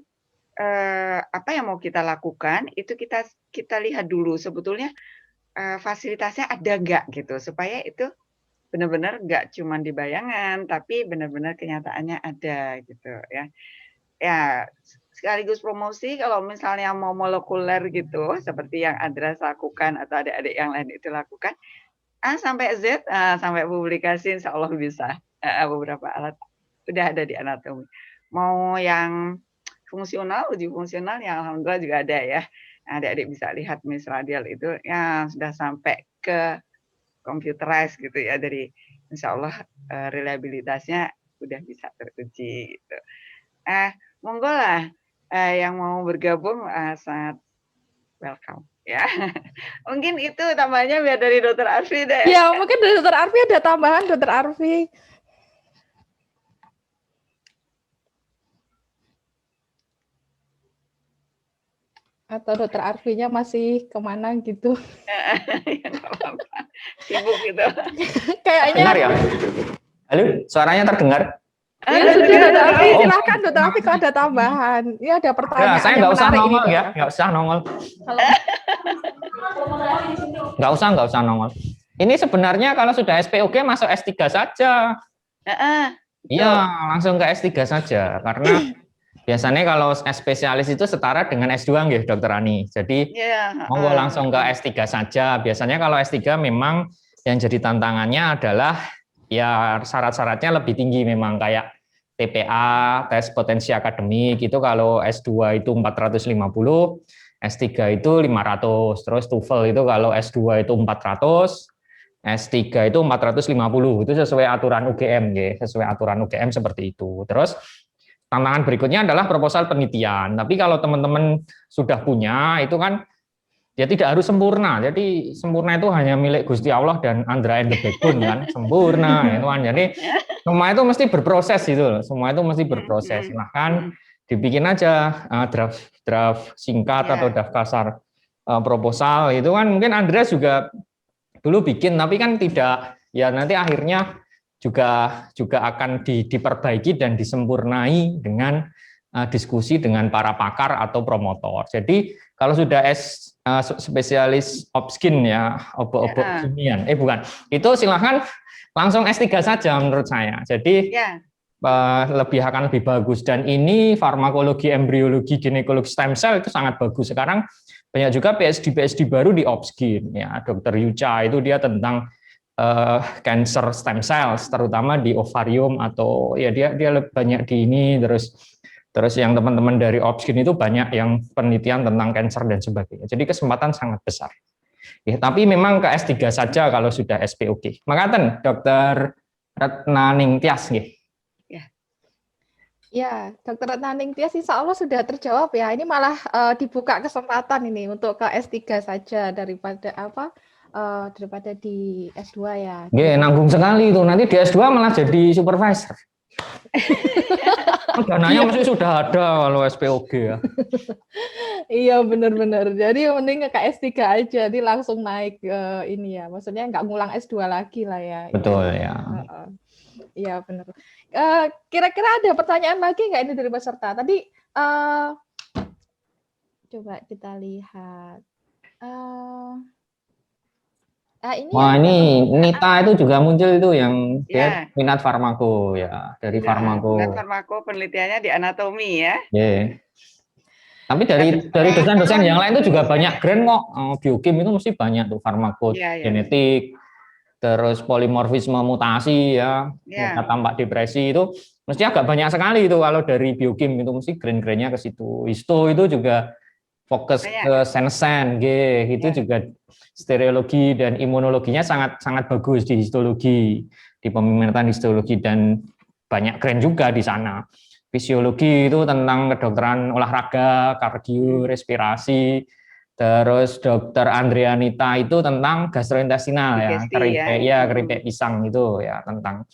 apa yang mau kita lakukan itu kita lihat dulu sebetulnya fasilitasnya ada nggak gitu, supaya itu benar-benar nggak cuma di bayangan, tapi benar-benar kenyataannya ada gitu ya. Ya, sekaligus promosi kalau misalnya mau molekuler gitu, seperti yang Andreas lakukan atau adik-adik yang lain itu lakukan, A sampai Z, sampai publikasi insya Allah bisa. Beberapa alat sudah ada di anatomi. Mau yang fungsional, uji fungsional, yang alhamdulillah juga ada ya. Adik-adik bisa lihat Miss Radial itu ya sudah sampai ke computerized gitu ya, dari insya Allah reliabilitasnya sudah bisa teruji gitu. Monggo lah yang mau bergabung sangat welcome ya. Mungkin itu tambahnya biar dari Dokter Arfi deh. Ya, mungkin dari Dokter Arfi ada tambahan, Dokter Arfi. Atau Dokter Arfinya masih kemana gitu? Ya, nggak apa-apa. Sibuk gitu. Kayaknya. Dengar ya? Halo, suaranya terdengar? Ya sudah, Dokter Arfi, silakan Dokter Arfi kalau ada tambahan. Ini ada pertanyaan saya nggak usah nongol ini, ya, nggak usah nongol. Nggak usah nongol. Ini sebenarnya kalau sudah SPOG masuk S3 saja. Iya, langsung ke S3 saja. Karena biasanya kalau spesialis itu setara dengan S2 nggih, Dokter Ani. Jadi monggo langsung ke S3 saja. Biasanya kalau S3 memang yang jadi tantangannya adalah ya syarat-syaratnya lebih tinggi memang, kayak TPA, tes potensi akademik itu kalau S2 itu 450, S3 itu 500, terus TOEFL itu kalau S2 itu 400, S3 itu 450, itu sesuai aturan UGM ya, sesuai aturan UGM seperti itu. Terus tantangan berikutnya adalah proposal penelitian. Tapi kalau teman-teman sudah punya itu kan ya tidak harus sempurna. Jadi sempurna itu hanya milik Gusti Allah dan Andra and the Backbone kan, sempurna itu kan. Jadi semua itu mesti berproses gitu. Semua itu mesti berproses. Silahkan dibikin aja draft singkat atau draft kasar proposal itu kan. Mungkin Andra juga dulu bikin, tapi kan tidak, ya nanti akhirnya juga akan diperbaiki dan disempurnai dengan diskusi dengan para pakar atau promotor. Jadi kalau sudah spesialis obskin ya, obat kimian, bukan, itu silahkan langsung S3 saja menurut saya. Jadi akan lebih bagus. Dan ini farmakologi, embriologi, ginekologi, stem cell itu sangat bagus. Sekarang banyak juga PhD baru di Opsgyn ya. Dr. Yucha itu dia tentang cancer stem cells, terutama di ovarium, atau ya dia banyak di ini. Terus yang teman-teman dari Opsgyn itu banyak yang penelitian tentang cancer dan sebagainya. Jadi kesempatan sangat besar. Ya, tapi memang ke S3 saja kalau sudah SPOG. Makaten Dr. Retnaning Tias nggih. Ya, Dr. Retnaning Tias insya Allah sudah terjawab ya. Ini malah dibuka kesempatan ini untuk ke S3 saja daripada daripada di S2 ya. Nggih, nanggung sekali itu. Nanti di S2 malah jadi supervisor. Dananya masih sudah ada kalau SPOG ya. Iya benar-benar. Jadi mending ke S3 aja, jadi langsung naik ini ya. Maksudnya nggak ngulang S2 lagi lah ya. Betul ya. Iya benar. Kira-kira ada pertanyaan lagi nggak ini dari peserta? Tadi coba kita lihat. Wah, ini Nita itu juga muncul itu yang dia minat farmako ya, dari farmako. Minat farmako penelitiannya di anatomi ya. Yeah. Tapi dari dosen-dosen yang lain itu juga banyak grant kok. Biokim itu mesti banyak tuh, farmako genetik, terus polimorfisme mutasi ya, tampak depresi itu mesti agak banyak sekali itu kalau dari biokim itu mesti grant-grantnya ke situ. Histo itu juga fokus ke sensen, itu juga stereologi dan imunologinya sangat bagus di histologi, di peminatan histologi, dan banyak grant juga di sana. Fisiologi itu tentang kedokteran olahraga, kardio, respirasi. Terus Dokter Andrianita itu tentang gastrointestinal ya, keripik pisang itu ya, tentang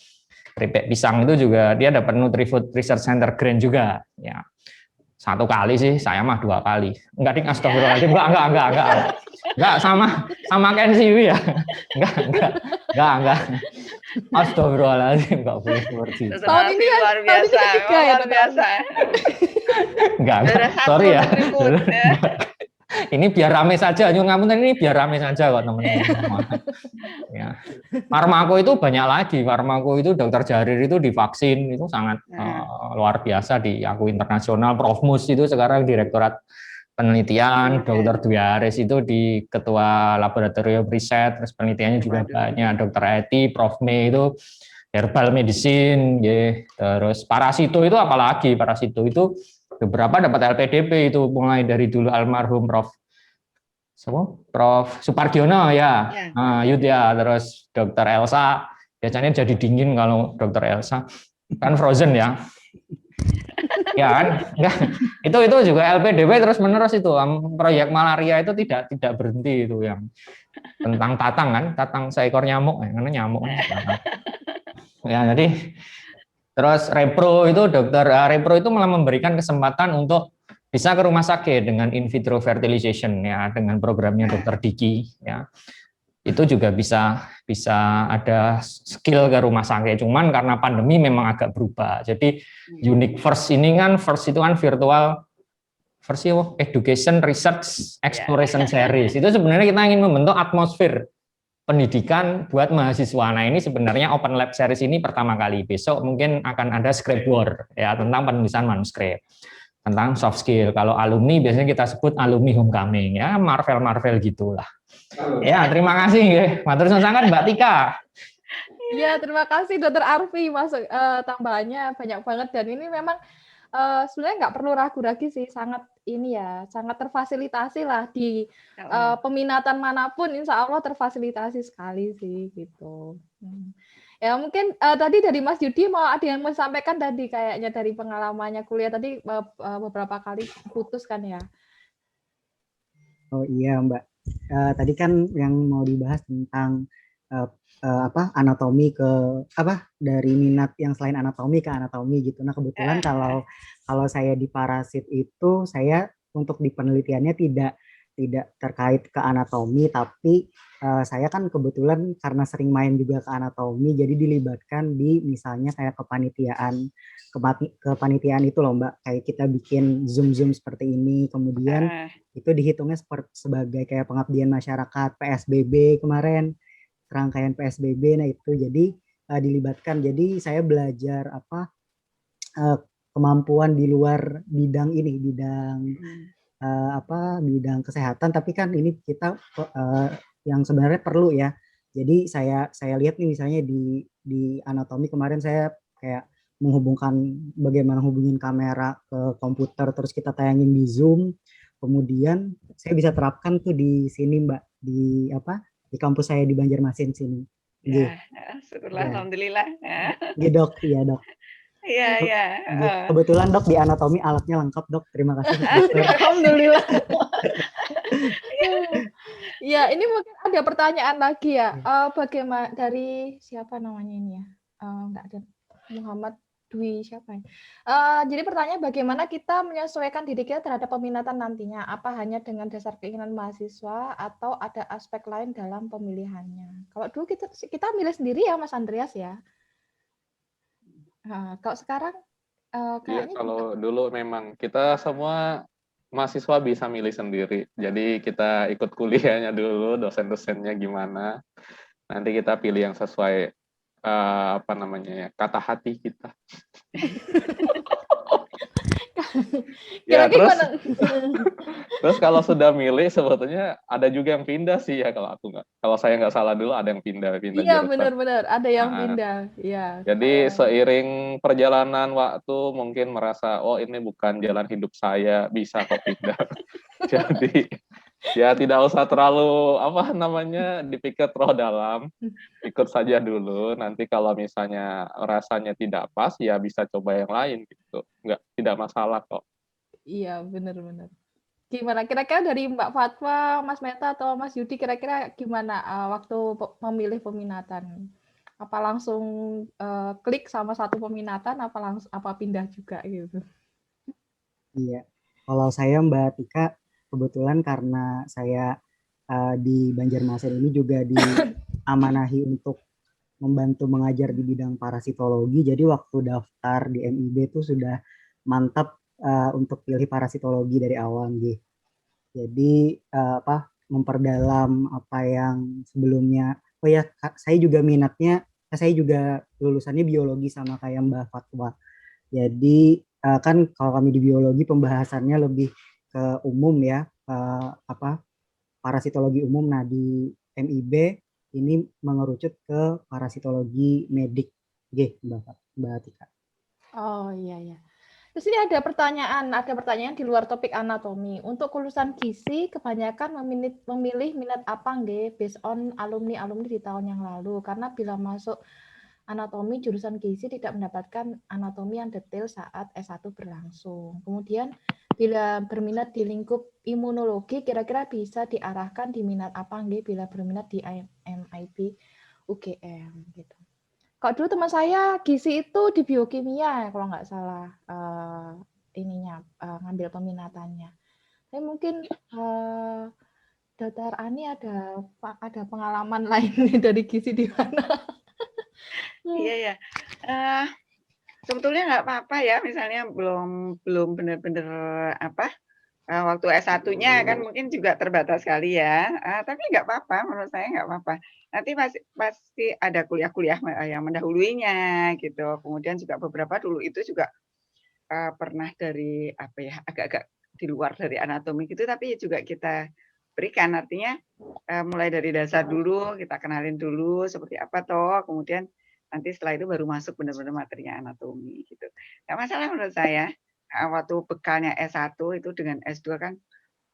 keripik pisang itu juga dia dapat Nutrifood Research Center grant juga ya. 1 kali sih, saya mah 2 kali. Enggak ding, astagfirullahaladzim, enggak sama Ken Siwi ya. Enggak. Astagfirullahaladzim, enggak boleh seperti itu. Tahun ini luar biasa, luar biasa. Enggak, sorry ya. Ini biar rame saja, nyuwun ngapunten, ini biar rame saja kok teman-teman. Ya. Farmako itu banyak lagi, farmako itu Dokter Jarir itu di vaksin itu sangat luar biasa, diakui internasional. Prof Mus itu sekarang Direktorat Penelitian, Dokter Dwi Aris itu di Ketua Laboratorium Riset, terus penelitiannya juga banyak. Dokter Eti, Prof Mei itu herbal medicine, terus parasito itu apalagi, parasito itu beberapa dapat LPDP itu mulai dari dulu almarhum Prof Supardiono ya, Yud ya, terus Dokter Elsa biasanya jadi dingin kalau Dokter Elsa kan frozen ya, ya kan, itu juga LPDP terus menerus itu proyek malaria itu tidak berhenti itu yang tentang tatang seekor nyamuk karena nyamuk ya, jadi terus Repro itu Repro itu malah memberikan kesempatan untuk bisa ke rumah sakit dengan in vitro fertilization ya, dengan programnya Dr. Diki ya. Itu juga bisa ada skill ke rumah sakit. Cuman karena pandemi memang agak berubah. Jadi Unique First ini kan first itu kan virtual versi education research exploration series. Itu sebenarnya kita ingin membentuk atmosfer pendidikan buat mahasiswa. Nah, ini sebenarnya Open Lab Series ini pertama kali. Besok mungkin akan ada script war ya, tentang penulisan manuskrip, tentang soft skill. Kalau alumni biasanya kita sebut alumni homecoming ya, Marvel gitulah. Ya, terima kasih nggih. Matur nuwun sangat Mbak Tika. Ya, terima kasih Dr. Arfi, masuk tambahannya banyak banget, dan ini memang sebenarnya nggak perlu ragu lagi sih, sangat terfasilitasi lah di peminatan manapun, insya Allah terfasilitasi sekali sih gitu. Ya mungkin tadi dari Mas Yudi mau ada yang mau sampaikan tadi, kayaknya dari pengalamannya kuliah tadi beberapa kali putus kan ya? Oh iya Mbak, tadi kan yang mau dibahas tentang anatomi dari minat yang selain anatomi ke anatomi gitu. Nah kebetulan kalau saya di parasit itu saya untuk di penelitiannya tidak terkait ke anatomi, tapi saya kan kebetulan karena sering main juga ke anatomi, jadi dilibatkan di misalnya kayak kepanitiaan itu loh Mbak, kayak kita bikin zoom seperti ini, kemudian itu dihitungnya sebagai kayak pengabdian masyarakat PSBB kemarin, rangkaian PSBB. Nah itu jadi dilibatkan, jadi saya belajar kemampuan di luar bidang bidang kesehatan, tapi kan ini kita yang sebenarnya perlu ya. Jadi saya lihat nih misalnya di anatomi kemarin saya kayak menghubungkan bagaimana hubungin kamera ke komputer terus kita tayangin di Zoom. Kemudian saya bisa terapkan tuh di sini Mbak, di kampus saya di Banjarmasin sini. Ya, syukurlah, Ya. alhamdulillah. Iya Dok, iya Dok. Iya, iya. Kebetulan Dok di anatomi alatnya lengkap Dok. Terima kasih. Alhamdulillah. Ya, ini mungkin ada pertanyaan lagi ya. Bagaimana dari siapa namanya ini ya? Enggak ada. Muhammad Dwi siapa ya? Jadi pertanyaan bagaimana kita menyesuaikan diri kita terhadap peminatan nantinya? Apa hanya dengan dasar keinginan mahasiswa atau ada aspek lain dalam pemilihannya? Kalau dulu kita milih sendiri ya Mas Andreas ya. Kalau sekarang kayaknya kalau dulu memang kita semua mahasiswa bisa milih sendiri. Jadi kita ikut kuliahnya dulu, dosen-dosennya gimana. Nanti kita pilih yang sesuai kata hati kita. Ya, terus kalau sudah milih sebetulnya ada juga yang pindah sih ya kalau saya nggak salah dulu ada yang pindah Iya jurusan. benar-benar ada yang pindah. Iya. Jadi seiring perjalanan waktu mungkin merasa ini bukan jalan hidup saya, bisa kok pindah. Jadi ya tidak usah terlalu dipikir terlalu dalam, ikut saja dulu. Nanti kalau misalnya rasanya tidak pas ya bisa coba yang lain gitu, tidak masalah kok. Iya benar-benar. Gimana kira-kira dari Mbak Fatwa, Mas Meta atau Mas Yudi kira-kira gimana waktu memilih peminatan? Apa langsung klik sama satu peminatan apa pindah juga gitu? Iya, kalau saya Mbak Tika kebetulan karena saya di Banjarmasin ini juga diamanahi untuk membantu mengajar di bidang parasitologi. Jadi waktu daftar di MIB itu sudah mantap untuk pilih parasitologi dari awal gitu. Jadi memperdalam apa yang sebelumnya. Oh ya, saya juga minatnya, saya juga lulusannya biologi sama kayak Mbak Fatwa. Jadi kan kalau kami di biologi pembahasannya lebih ke umum ya, parasitologi umum. Nah di MIB ini mengerucut ke parasitologi medik, Mbak Tika. Oh iya. Terus ini ada pertanyaan di luar topik anatomi. Untuk lulusan gizi kebanyakan memilih minat apa nggih based on alumni di tahun yang lalu, karena bila masuk anatomi jurusan gizi tidak mendapatkan anatomi yang detail saat S1 berlangsung. Kemudian bila berminat di lingkup imunologi kira-kira bisa diarahkan di minat apa nggih bila berminat di MIB UGM gitu. Kalau dulu teman saya gizi itu di biokimia kalau nggak salah ngambil peminatannya. Tapi mungkin Dr. Ani ada pengalaman lain dari gizi di mana? Iya. Sebetulnya nggak apa-apa ya, misalnya belum benar-benar waktu S1-nya kan mungkin juga terbatas sekali ya, tapi nggak apa-apa, menurut saya nggak apa-apa. Nanti pasti ada kuliah-kuliah yang mendahuluinya gitu. Kemudian juga beberapa dulu itu juga pernah dari agak-agak di luar dari anatomi gitu, tapi juga kita berikan, artinya mulai dari dasar dulu, kita kenalin dulu seperti apa toh, kemudian nanti setelah itu baru masuk benar-benar materinya anatomi gitu. Nggak masalah menurut saya. Waktu bekalnya S1 itu dengan S2 kan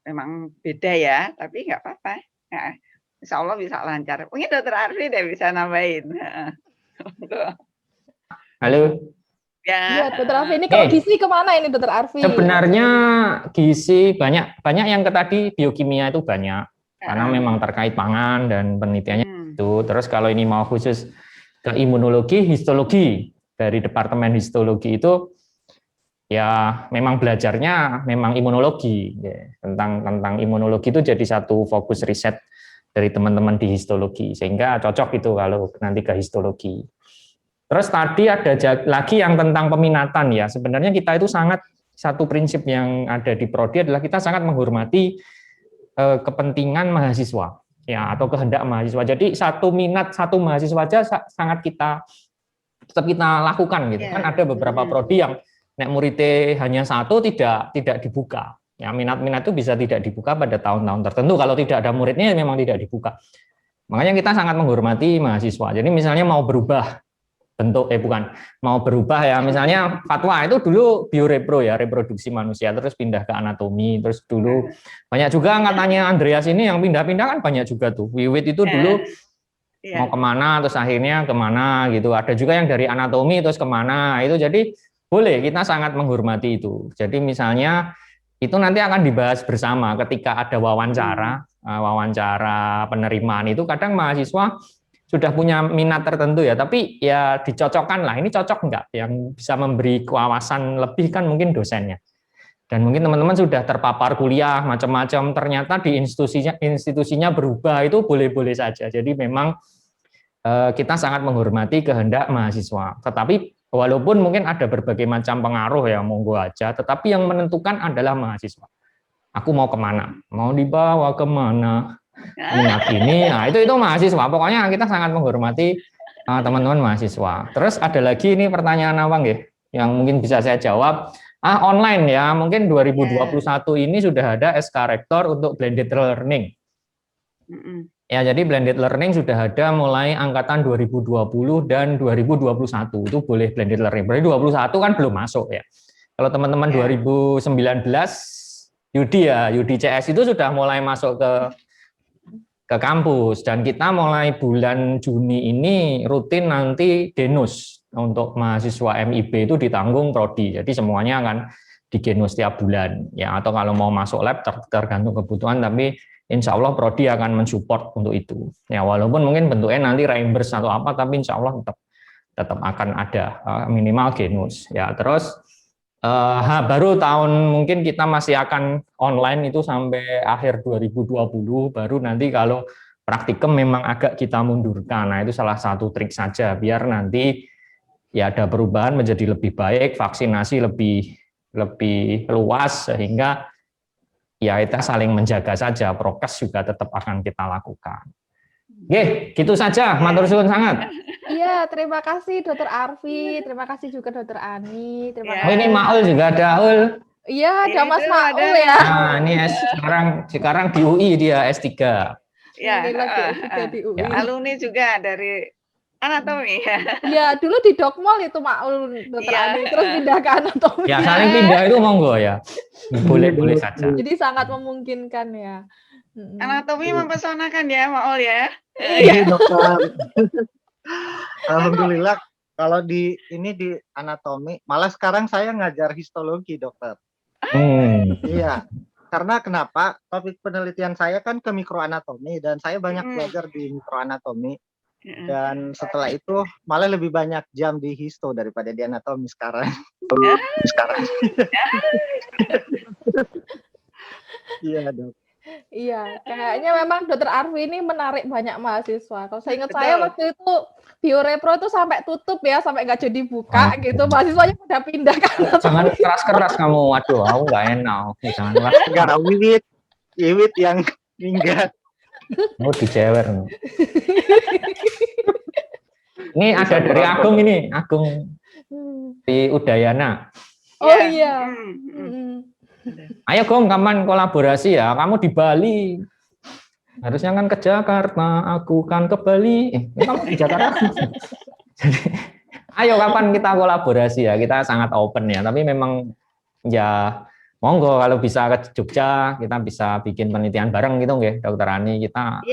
memang beda ya, tapi nggak apa-apa. Nah, insya Allah bisa lancar. Mungkin Dr. Arfi deh bisa nambahin. Halo. Ya, Dr. Arfi ini kalau gizi kemana ini Dr. Arfi? Sebenarnya gizi banyak yang tadi biokimia itu banyak karena memang terkait pangan dan penelitiannya itu. Terus kalau ini mau khusus ke imunologi, histologi dari departemen histologi itu ya memang belajarnya memang imunologi ya. Tentang imunologi itu jadi satu fokus riset dari teman-teman di histologi sehingga cocok itu kalau nanti ke histologi. Terus tadi ada lagi yang tentang peminatan ya. Sebenarnya kita itu sangat satu prinsip yang ada di prodi adalah kita sangat menghormati kepentingan mahasiswa ya atau kehendak mahasiswa. Jadi satu minat satu mahasiswa aja sangat tetap kita lakukan gitu. Kan ada beberapa prodi yang nek muridnya hanya satu tidak dibuka. Ya, minat-minat itu bisa tidak dibuka pada tahun-tahun tertentu. Kalau tidak ada muridnya, memang tidak dibuka. Makanya kita sangat menghormati mahasiswa. Jadi misalnya mau berubah bentuk, mau berubah ya, misalnya fatwa itu dulu biorepro ya, reproduksi manusia, terus pindah ke anatomi, terus dulu banyak juga angkatannya Andreas ini yang pindah-pindah kan banyak juga tuh. Wiwit itu dulu mau kemana, terus akhirnya kemana gitu. Ada juga yang dari anatomi terus kemana, itu jadi boleh, kita sangat menghormati itu. Jadi misalnya itu nanti akan dibahas bersama ketika ada wawancara penerimaan itu, kadang mahasiswa sudah punya minat tertentu ya, tapi ya dicocokkan lah, ini cocok enggak, yang bisa memberi kewawasan lebih kan mungkin dosennya. Dan mungkin teman-teman sudah terpapar kuliah macam-macam, ternyata di institusinya berubah, itu boleh-boleh saja. Jadi memang kita sangat menghormati kehendak mahasiswa. Tetapi walaupun mungkin ada berbagai macam pengaruh ya, monggo aja, tetapi yang menentukan adalah mahasiswa. Aku mau kemana? Mau dibawa kemana? Minat ini, nah itu mahasiswa. Pokoknya kita sangat menghormati teman-teman mahasiswa. Terus ada lagi ini pertanyaan apa nggih yang mungkin bisa saya jawab. Online ya, mungkin 2021 ini sudah ada SK Rektor untuk blended learning. Ya, jadi blended learning sudah ada mulai angkatan 2020 dan 2021 itu boleh blended learning. Berarti 2021 kan belum masuk ya. Kalau teman-teman 2019 Yudi CS itu sudah mulai masuk ke kampus, dan kita mulai bulan Juni ini rutin nanti genus untuk mahasiswa MIB itu ditanggung prodi, jadi semuanya akan digenus tiap bulan ya, atau kalau mau masuk lab tergantung kebutuhan, tapi insya Allah prodi akan mensupport untuk itu ya, walaupun mungkin bentuknya nanti reimburse atau apa, tapi insya Allah tetap akan ada minimal genus ya. Terus baru tahun mungkin kita masih akan online itu sampai akhir 2020, baru nanti kalau praktikum memang agak kita mundurkan. Nah itu salah satu trik saja biar nanti ya ada perubahan menjadi lebih baik, vaksinasi lebih luas, sehingga ya kita saling menjaga saja, prokes juga tetap akan kita lakukan. Oke, gitu saja. Matur suwun sangat. Iya, terima kasih Dokter Arfi, terima kasih juga Dokter Ani. Terima kasih. Oh, ini Maul juga ada, Ul. Iya, ada Mas Maul ada. ya. Nah, ini sekarang di UI dia S3. Ya, Ini lagi S3 di UI. Ya. alumni juga dari anatomi. Iya, dulu di Dokmol itu Maul Dokter Ani, terus pindah ke anatomi. Ya, saling pindah itu monggo ya. Boleh saja. Jadi sangat memungkinkan ya. Anatomi mempesonakan ya, Maul ya. Iya, Dokter. Alhamdulillah kalau di anatomi, malah sekarang saya ngajar histologi, Dokter. Iya. Karena kenapa? Topik penelitian saya kan ke mikroanatomi, dan saya banyak belajar di mikroanatomi. Dan setelah itu malah lebih banyak jam di histo daripada di anatomi sekarang. Iya, Dok. Iya, kayaknya memang Dokter Arfi ini menarik banyak mahasiswa. Kalau saya ingat saya waktu itu biorepro itu sampai tutup ya, sampai nggak jadi buka gitu. Mahasiswanya pada pindah kan. Jangan keras-keras kamu. Waduh, aku nggak enak. Jangan keras. Gara Wiwit yang minggat. Mau dijewer. Ini ada dari Agung ini, Agung di Udayana. Oh iya. Ayo Gong, kapan kolaborasi ya? Kamu di Bali. Harusnya kan ke Jakarta, aku kan ke Bali. Kamu di Jakarta. Jadi, ayo kapan kita kolaborasi ya? Kita sangat open ya. Tapi memang ya monggo kalau bisa ke Jogja, kita bisa bikin penelitian bareng gitu nggih, Dokter Ani. Kita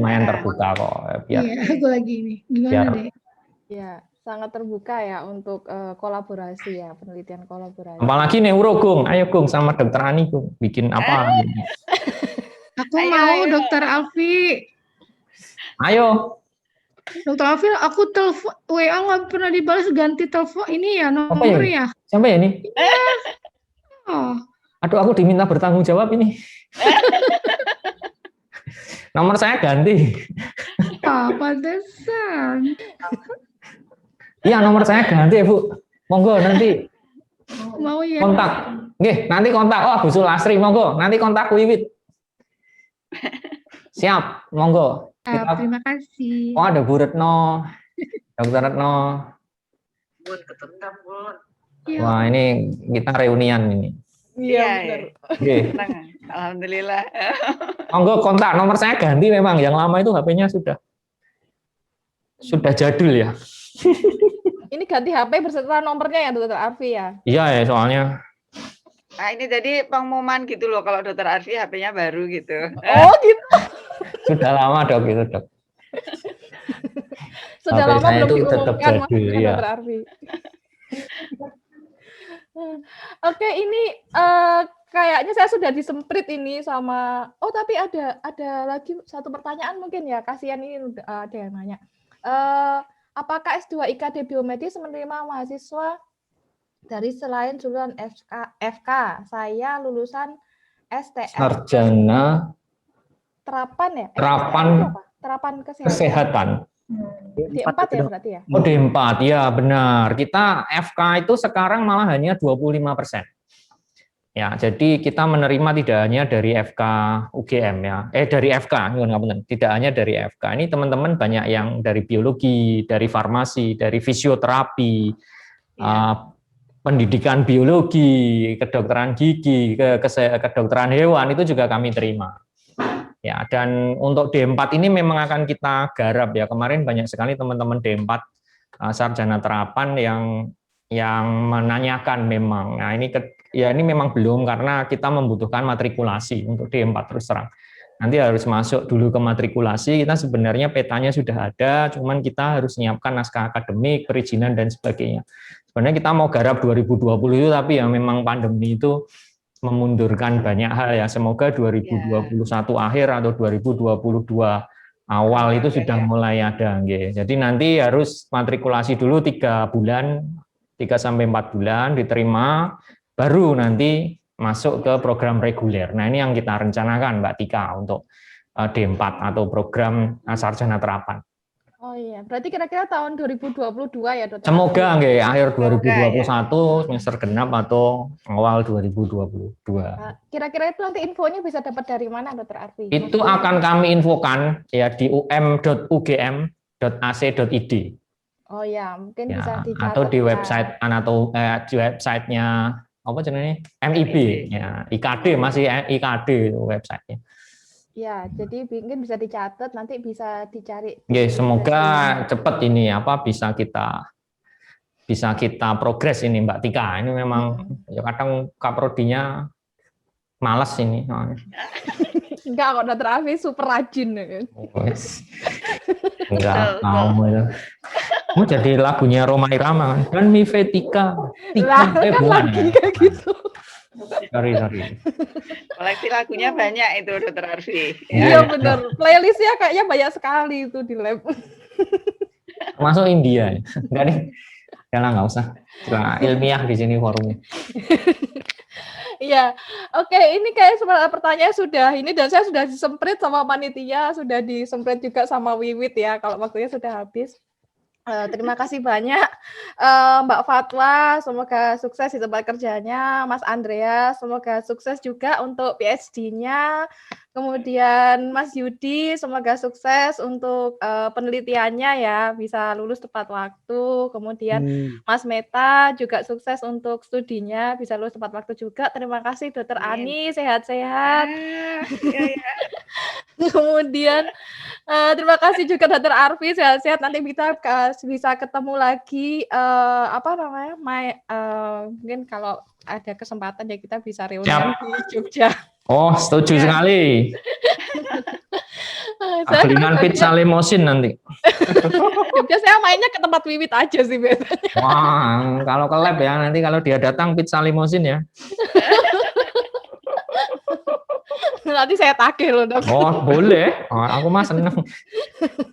lumayan terbuka kok. Biar aku lagi ini. Gimana deh? Ya, sangat terbuka ya untuk kolaborasi ya, penelitian kolaborasi. Apalagi neuro, Gung. Ayo Gung sama Dokter Ani, Gung. Bikin apa? Aku mau Dokter Alfi. Ayo. Dokter Alfi, aku telepon WA nggak pernah dibalas, ganti telepon ini ya nomor ya. Siapa ya ini? Oh. Aduh, aku diminta bertanggung jawab ini. Nomor saya ganti. Pantesan. Iya, nomor saya ganti ya, Bu. Monggo nanti mau ya. kontak. Nggih, nanti kontak. Oh, Bu Sulasri, monggo. Nanti kontak Wiwit. Siap, monggo. Terima kasih. Oh, ada Bu Retno. Dokter Retno. Bun, ketemu Bun. Wah, ini kita reunian ini. Iya, Iya, benar. Oke. senang. Alhamdulillah. Monggo kontak nomor saya ganti memang. Yang lama itu HP-nya sudah jadul ya. Ini ganti HP berserta nomornya ya, Dokter Arfi ya? Iya ya, soalnya Nah, ini jadi pengumuman gitu loh kalau Dokter Arfi HP-nya baru gitu. Oh, gitu. sudah lama Dok itu Dok. Sudah HP lama saya belum itu tetap diumumkan jadul, maksudnya, iya. Dokter Arfi. Oke, ini kayaknya saya sudah disemprit ini sama. Oh, tapi ada lagi satu pertanyaan mungkin ya. Kasihan ini ada yang nanya. Apakah S2 IKD Biomedis menerima mahasiswa dari selain jurusan FK? Saya lulusan STS Sarjana terapan ya? Terapan Terapan kesehatan. kesehatan. D4 ya berarti ya? Oh, D4, ya benar. Kita FK itu sekarang malah hanya 25%. Ya, jadi kita menerima tidak hanya dari FK UGM ya, dari FK, tidak hanya dari FK. Ini teman-teman banyak yang dari biologi, dari farmasi, dari fisioterapi, pendidikan biologi, kedokteran gigi, kedokteran hewan itu juga kami terima. Ya, dan untuk D4 ini memang akan kita garap ya. Kemarin banyak sekali teman-teman D4 sarjana terapan yang menanyakan memang. Nah, ini memang belum karena kita membutuhkan matrikulasi untuk D4 terus terang. Nanti harus masuk dulu ke matrikulasi. Kita sebenarnya petanya sudah ada, cuman kita harus menyiapkan naskah akademik, perizinan dan sebagainya. Sebenarnya kita mau garap 2020 itu, tapi ya memang pandemi itu memundurkan banyak hal ya. Semoga 2021 akhir atau 2022 awal itu sudah mulai ada. Jadi nanti harus matrikulasi dulu 3 sampai 4 bulan diterima, baru nanti masuk ke program reguler. Nah, ini yang kita rencanakan Mbak Tika untuk D4 atau program sarjana terapan. Oh iya, berarti kira-kira tahun 2022 ya, Dokter? Semoga akhir 2021 semester genap atau awal 2022. Kira-kira itu nanti infonya bisa dapat dari mana, Dokter Arfi? Itu akan kami infokan ya di um.ugm.ac.id. Oh ya, mungkin Ya, bisa dicatat. atau di website di websitenya apa namanya MIB ya, IKD masih IKD itu websitenya. Ya, jadi mungkin bisa dicatat, nanti bisa dicari. Semoga cepat ini bisa kita progres ini Mbak Tika. Ini memang ya kadang kaprodinya malas ini soalnya. Enggak kok, Dokter Arfi super rajin ya. Enggak mau itu. Mau jadi lagunya Roma Irama kan. Dan Mi Vetika. Bukan kayak gitu. Sorry. Koleksi lagunya banyak itu Dokter Arfi. Iya benar. Playlistnya kayaknya banyak sekali itu di lab. Masuk India. Enggak nih. Jangan nggak usah. Ilmiah di sini forumnya. Iya, oke. Ini kayak pertanyaan sudah ini dan saya sudah disemprit sama panitia, sudah disemprit juga sama Wiwit ya. Kalau waktunya sudah habis. Terima kasih banyak Mbak Fatwa, semoga sukses di tempat kerjanya. Mas Andreas, semoga sukses juga untuk PhD-nya. Kemudian Mas Yudi, semoga sukses untuk penelitiannya ya, bisa lulus tepat waktu. Kemudian Mas Meta juga sukses untuk studinya, bisa lulus tepat waktu juga. Terima kasih Dokter Ani, sehat-sehat. Kemudian terima kasih juga Dokter Arfi, sehat-sehat. Nanti kita bisa ketemu lagi mungkin kalau ada kesempatan ya kita bisa reunian di Jogja. Oh, setuju sekali. Belikan pizza limosin nanti. Jogja saya mainnya ke tempat Wiwit aja sih biasanya. Wah, kalau ke lab ya nanti kalau dia datang pizza limosin ya. Nanti saya tagih loh, Dok. Oh, boleh. Oh, aku mah seneng.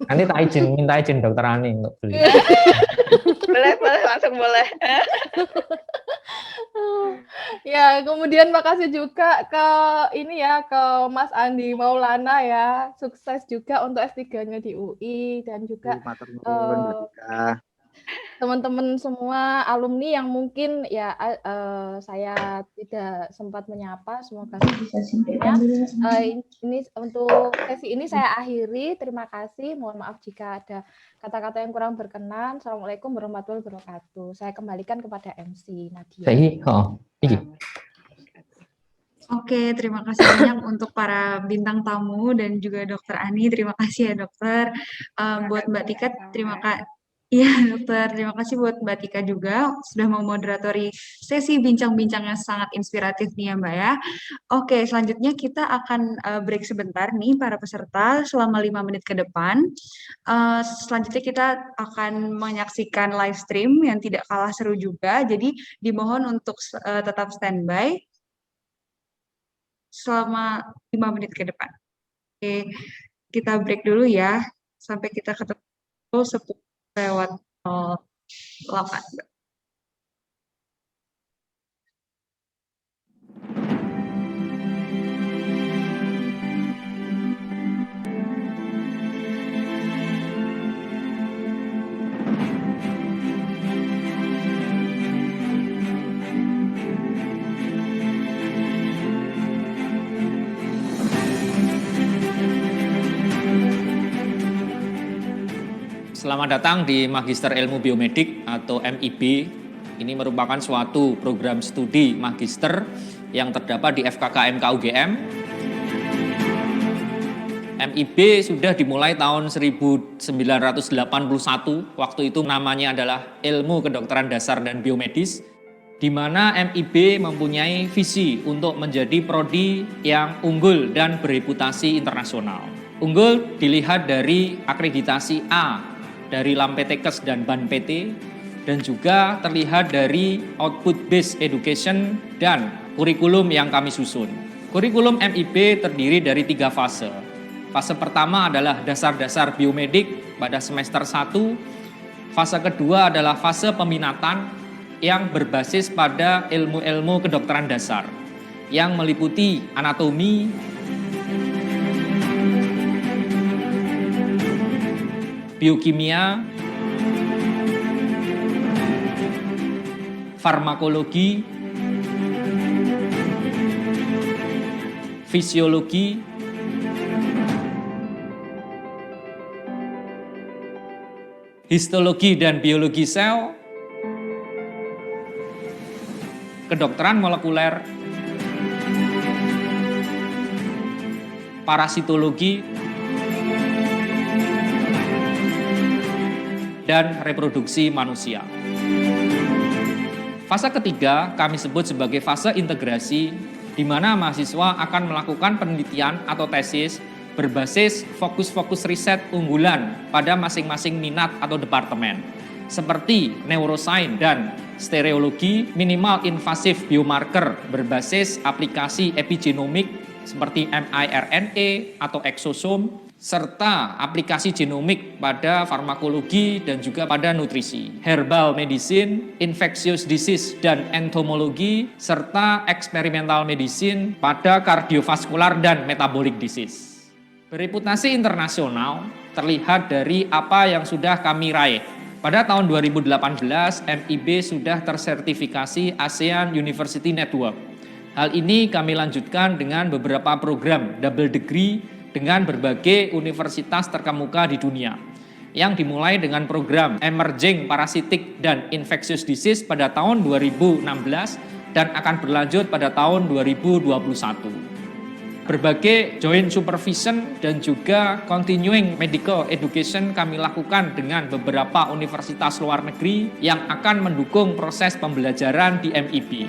Nanti minta izin Dokter Ani untuk beli. Boleh, langsung boleh. Ya, kemudian makasih juga ke Mas Andi Maulana ya. Sukses juga untuk S3-nya di UI dan juga teman-teman semua alumni yang mungkin ya saya tidak sempat menyapa, semoga semuanya. Ini untuk sesi ini saya akhiri. Terima kasih. Mohon maaf jika ada kata-kata yang kurang berkenan. Assalamualaikum warahmatullahi wabarakatuh. Saya kembalikan kepada MC Nadia. Oke, terima kasih banyak untuk para bintang tamu dan juga Dokter Ani. Terima kasih ya Dokter. Buat Mbak Tika, terima kasih. Iya Dokter, terima kasih buat Mbak Tika juga sudah memoderatori sesi bincang-bincang yang sangat inspiratif nih ya Mbak ya. Oke, selanjutnya kita akan break sebentar nih para peserta selama 5 menit ke depan. Selanjutnya kita akan menyaksikan live stream yang tidak kalah seru juga. Jadi dimohon untuk tetap standby selama 5 menit ke depan. Oke, kita break dulu ya. Sampai kita ketemu 10:08. Selamat datang di Magister Ilmu Biomedik atau MIB. Ini merupakan suatu program studi magister yang terdapat di FKKM KUGM. MIB sudah dimulai tahun 1981, waktu itu namanya adalah Ilmu Kedokteran Dasar dan Biomedis, di mana MIB mempunyai visi untuk menjadi prodi yang unggul dan bereputasi internasional. Unggul dilihat dari akreditasi A dari Lampetekes dan BAN-PT, dan juga terlihat dari output based education dan kurikulum yang kami susun. Kurikulum MIB terdiri dari 3 fase. Fase pertama adalah dasar-dasar biomedik pada semester 1. Fase kedua adalah fase peminatan yang berbasis pada ilmu-ilmu kedokteran dasar, yang meliputi anatomi, biokimia, farmakologi, fisiologi, histologi dan biologi sel, kedokteran molekuler, parasitologi, dan reproduksi manusia. Fase ketiga kami sebut sebagai fase integrasi, di mana mahasiswa akan melakukan penelitian atau tesis berbasis fokus-fokus riset unggulan pada masing-masing minat atau departemen, seperti neuroscience dan stereologi, minimal invasif biomarker berbasis aplikasi epigenomik seperti miRNA atau eksosom, serta aplikasi genomik pada farmakologi dan juga pada nutrisi, herbal medicine, infectious disease dan entomologi, serta experimental medicine pada kardiovaskular dan metabolic disease. Bereputasi internasional terlihat dari apa yang sudah kami raih. Pada tahun 2018, MIB sudah tersertifikasi ASEAN University Network. Hal ini kami lanjutkan dengan beberapa program double degree dengan berbagai universitas terkemuka di dunia, yang dimulai dengan program Emerging Parasitic dan Infectious Disease pada tahun 2016 dan akan berlanjut pada tahun 2021. Berbagai joint supervision dan juga continuing medical education kami lakukan dengan beberapa universitas luar negeri yang akan mendukung proses pembelajaran di MIB.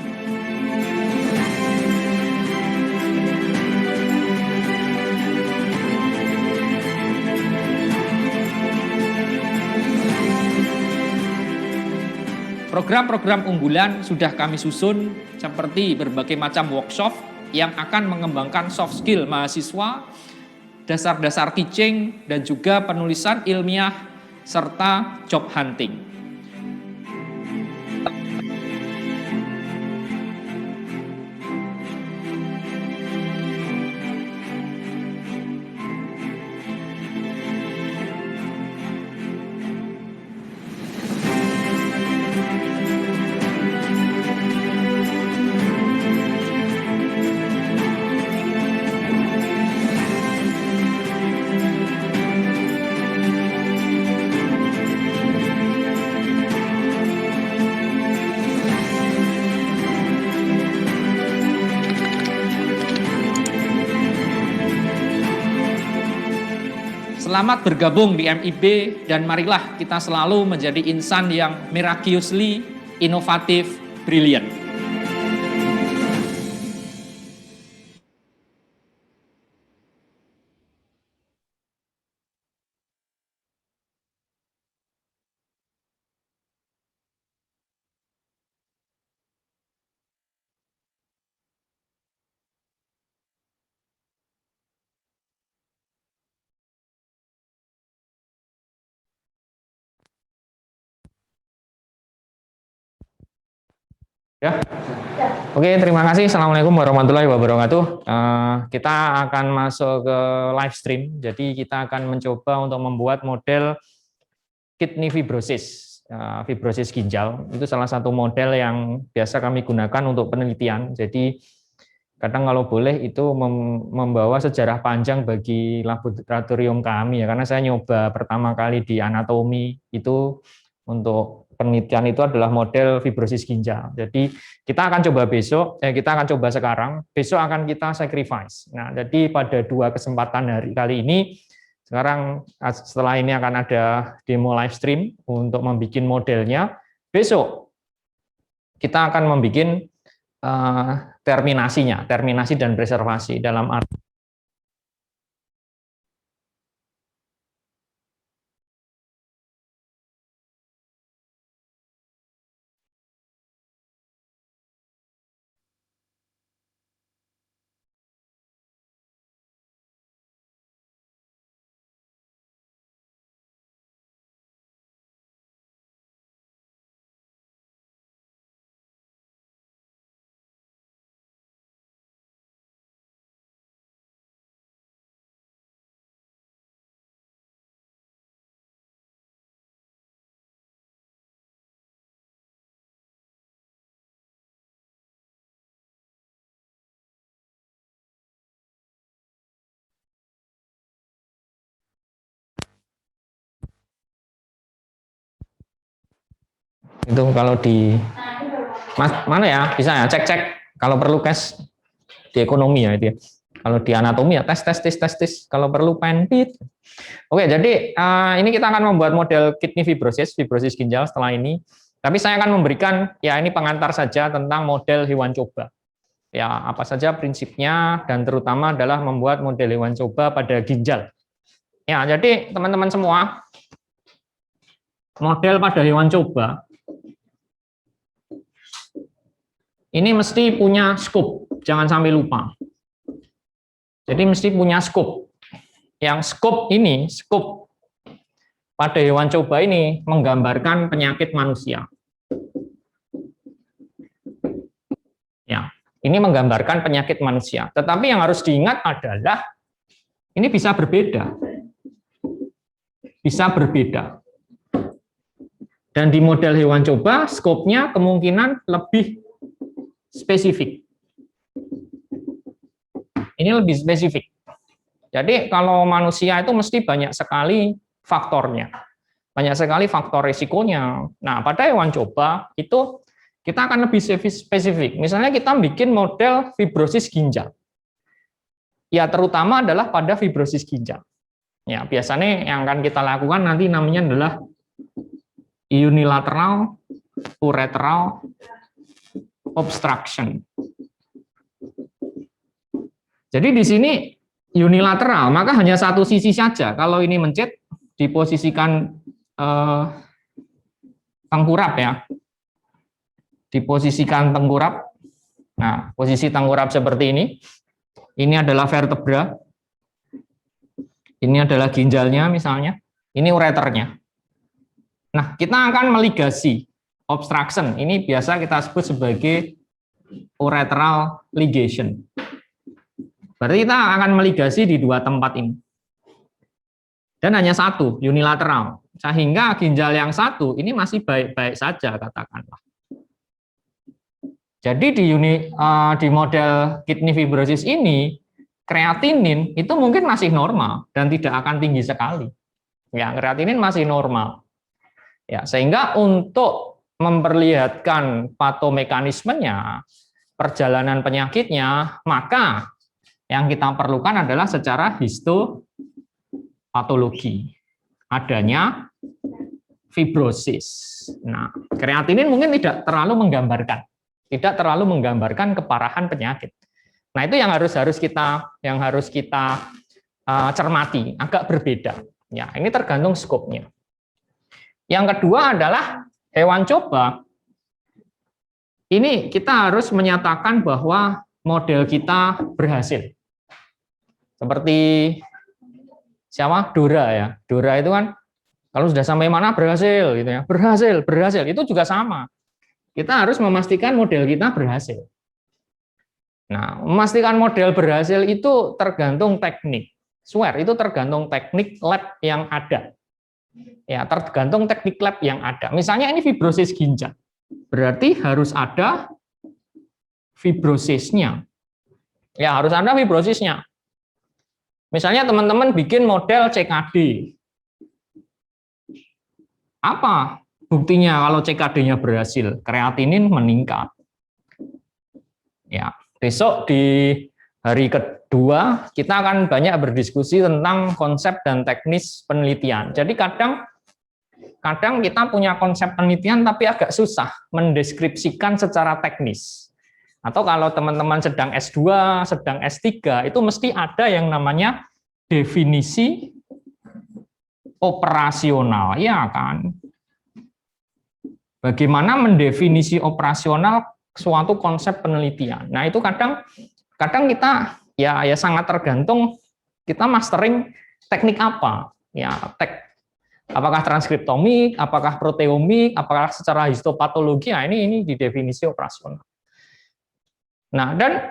Program-program unggulan sudah kami susun seperti berbagai macam workshop yang akan mengembangkan soft skill mahasiswa, dasar-dasar teaching, dan juga penulisan ilmiah, serta job hunting. Selamat bergabung di MIB dan marilah kita selalu menjadi insan yang miraculously inovatif, brilliant. Ya, oke, terima kasih. Assalamualaikum warahmatullahi wabarakatuh. Kita akan masuk ke live stream. Jadi kita akan mencoba untuk membuat model kidney fibrosis, fibrosis ginjal. Itu salah satu model yang biasa kami gunakan untuk penelitian. Jadi kadang kalau boleh itu membawa sejarah panjang bagi laboratorium kami ya, karena saya nyoba pertama kali di anatomi itu untuk penelitian itu adalah model fibrosis ginjal. Jadi kita akan coba besok, kita akan coba sekarang, besok akan kita sacrifice. Nah, jadi pada 2 kesempatan hari kali ini, sekarang setelah ini akan ada demo live stream untuk membuat modelnya. Besok kita akan membuat terminasi dan preservasi dalam arti itu kalau di mana ya, bisa ya cek kalau perlu cash di ekonomi ya itu ya. Kalau di anatomi ya tes kalau perlu pendit. Oke, jadi ini kita akan membuat model kidney fibrosis ginjal setelah ini. Tapi saya akan memberikan ya ini pengantar saja tentang model hewan coba. Ya, apa saja prinsipnya dan terutama adalah membuat model hewan coba pada ginjal. Ya, jadi teman-teman semua, model pada hewan coba ini mesti punya scope, jangan sampai lupa. Jadi mesti punya scope. Yang scope pada hewan coba ini menggambarkan penyakit manusia. Ya, ini menggambarkan penyakit manusia. Tetapi yang harus diingat adalah ini bisa berbeda. Bisa berbeda. Dan di model hewan coba, scope-nya kemungkinan lebih spesifik. Ini lebih spesifik. Jadi kalau manusia itu mesti banyak sekali faktornya. Banyak sekali faktor risikonya. Nah, pada hewan coba itu kita akan lebih spesifik. Misalnya kita bikin model fibrosis ginjal. Ya, terutama adalah pada fibrosis ginjal. Ya, biasanya yang akan kita lakukan nanti namanya adalah unilateral ureteral obstruction. Jadi di sini unilateral, maka hanya satu sisi saja. Kalau ini mencet, diposisikan tengkurap ya. Diposisikan tengkurap. Nah, posisi tengkurap seperti ini. Ini adalah vertebra. Ini adalah ginjalnya misalnya. Ini ureternya. Nah, kita akan meligasi obstruction. Ini biasa kita sebut sebagai ureteral ligation. Berarti kita akan meligasi di 2 tempat ini. Dan hanya satu, unilateral. Sehingga ginjal yang satu ini masih baik-baik saja katakanlah. Jadi di model kidney fibrosis ini, kreatinin itu mungkin masih normal dan tidak akan tinggi sekali. Ya, kreatinin masih normal. Ya, sehingga untuk memperlihatkan patomekanismenya, perjalanan penyakitnya, maka yang kita perlukan adalah secara patologi, adanya fibrosis. Nah, kreatinin mungkin tidak terlalu menggambarkan keparahan penyakit. Nah, itu yang harus kita cermati, agak berbeda. Ya, ini tergantung skopnya. Yang kedua adalah hewan coba. Ini kita harus menyatakan bahwa model kita berhasil. Seperti siapa? Dora ya. Dora itu kan kalau sudah sampai mana berhasil gitu ya. Berhasil. Itu juga sama. Kita harus memastikan model kita berhasil. Nah, memastikan model berhasil itu tergantung teknik. Swear, itu tergantung teknik lab yang ada. Ya, tergantung teknik lab yang ada. Misalnya ini fibrosis ginjal. Berarti harus ada fibrosisnya. Ya, harus ada fibrosisnya. Misalnya teman-teman bikin model CKD. Apa buktinya kalau CKD-nya berhasil? Kreatinin meningkat. Ya, besok di hari kedua kita akan banyak berdiskusi tentang konsep dan teknis penelitian. Jadi kadang kita punya konsep penelitian tapi agak susah mendeskripsikan secara teknis. Atau kalau teman-teman sedang S2, sedang S3, itu mesti ada yang namanya definisi operasional, ya kan? Bagaimana mendefinisi operasional suatu konsep penelitian. Nah, itu kadang kita ya sangat tergantung kita mastering teknik apa. Ya, apakah transkriptomik, apakah proteomik, apakah secara histopatologi. Nah, ini di definisi operasional. Nah, dan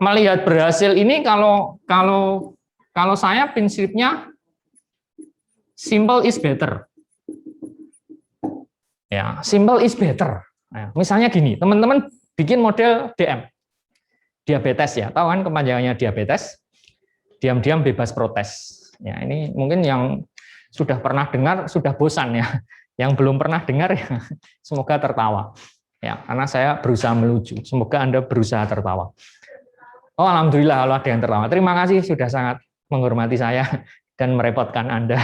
melihat berhasil ini kalau saya prinsipnya simple is better. Ya, simple is better. Nah, misalnya gini, teman-teman bikin model DM. Diabetes ya, tahu kan kepanjangannya diabetes? Diam-diam bebas protes. Ya, ini mungkin yang sudah pernah dengar sudah bosan ya. Yang belum pernah dengar ya, semoga tertawa. Ya, karena saya berusaha melucu. Semoga Anda berusaha tertawa. Oh, alhamdulillah kalau ada yang tertawa. Terima kasih sudah sangat menghormati saya dan merepotkan Anda.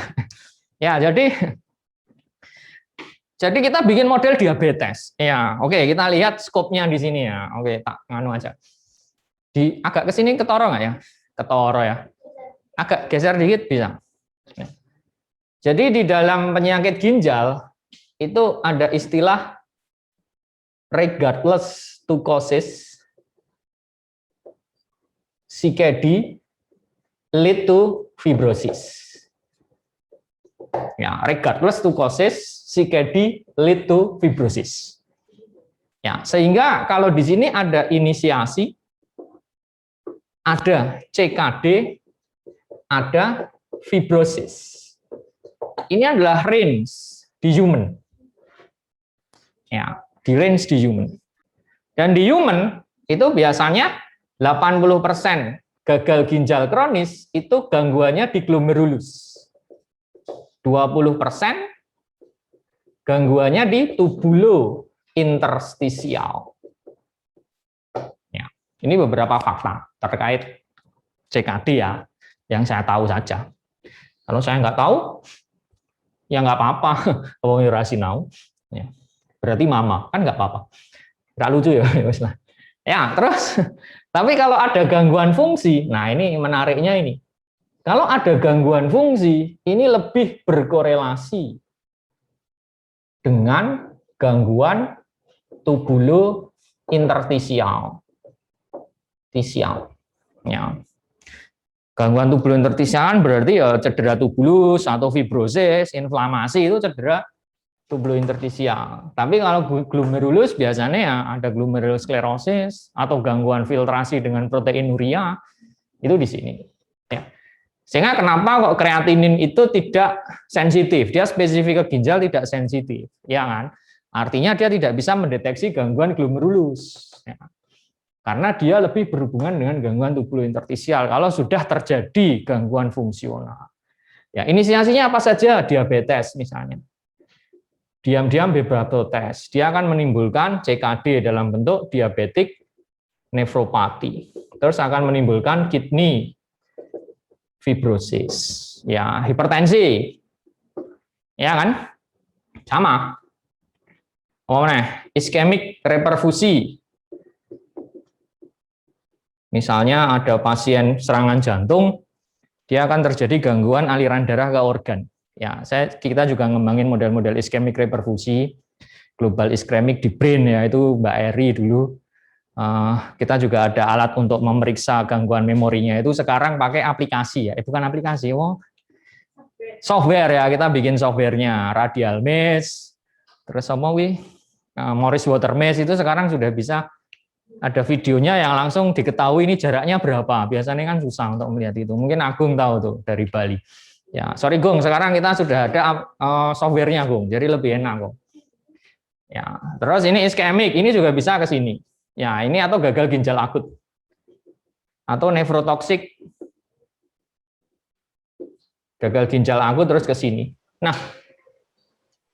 Ya, jadi kita bikin model diabetes. Ya, oke, kita lihat skopnya di sini ya. Oke, tak nganu aja. Agak ke sini ketoro nggak ya? Ketoro ya. Agak geser dikit bisa. Jadi di dalam penyakit ginjal itu ada istilah regardless to causes, CKD lead to fibrosis. Ya, regardless to causes, CKD lead to fibrosis. Ya, sehingga kalau di sini ada inisiasi, ada CKD, ada fibrosis. Ini adalah range di human. Ya, di range di human. Dan di human itu biasanya 80% gagal ginjal kronis itu gangguannya di glomerulus. 20% gangguannya di tubulo interstisial. Ya, ini beberapa fakta terkait CKD ya, yang saya tahu saja. Kalau saya nggak tahu, ya nggak apa-apa. Kalau rasinau, ya. Berarti mama kan nggak apa-apa. Nggak lucu ya, ya. Terus, tapi kalau ada gangguan fungsi, nah ini menariknya ini. Kalau ada gangguan fungsi, ini lebih berkorelasi dengan gangguan tubulo interstisial. Ya. Gangguan tubulo interstisial berarti ya cedera tubulus atau fibrosis, inflamasi itu cedera tubulo interstisial. Tapi kalau glomerulus biasanya ya ada glomerulosklerosis atau gangguan filtrasi dengan proteinuria itu di sini. Ya. Sehingga kenapa kok kreatinin itu tidak sensitif? Dia spesifik ke ginjal tidak sensitif, ya kan? Artinya dia tidak bisa mendeteksi gangguan glomerulus. Ya. Karena dia lebih berhubungan dengan gangguan tubulo interstisial kalau sudah terjadi gangguan fungsional. Ya, inisiasinya apa saja? Diabetes misalnya. Diam-diam bebas protes. Dia akan menimbulkan CKD dalam bentuk diabetik nefropati. Terus akan menimbulkan kidney fibrosis. Ya, hipertensi. Ya kan? Sama. Oh, nah, iskemik reperfusi. Misalnya ada pasien serangan jantung, dia akan terjadi gangguan aliran darah ke organ. Ya, kita juga ngembangin model-model iskemik reperfusi, global iskemik di brain ya, itu Mbak Eri dulu. Kita juga ada alat untuk memeriksa gangguan memorinya, itu sekarang pakai aplikasi ya, bukan aplikasi, software ya, kita bikin softwarenya, Radial Maze, terus sama Morris Water Maze itu sekarang sudah bisa ada videonya yang langsung diketahui ini jaraknya berapa. Biasanya kan susah untuk melihat itu. Mungkin Agung tahu tuh dari Bali. Ya, sorry Gung, sekarang kita sudah ada softwarenya Gung, jadi lebih enak Gung. Ya, terus ini iskemik, ini juga bisa ke sini. Ya, ini atau gagal ginjal akut atau nefrotoksik, gagal ginjal akut terus ke sini. Nah,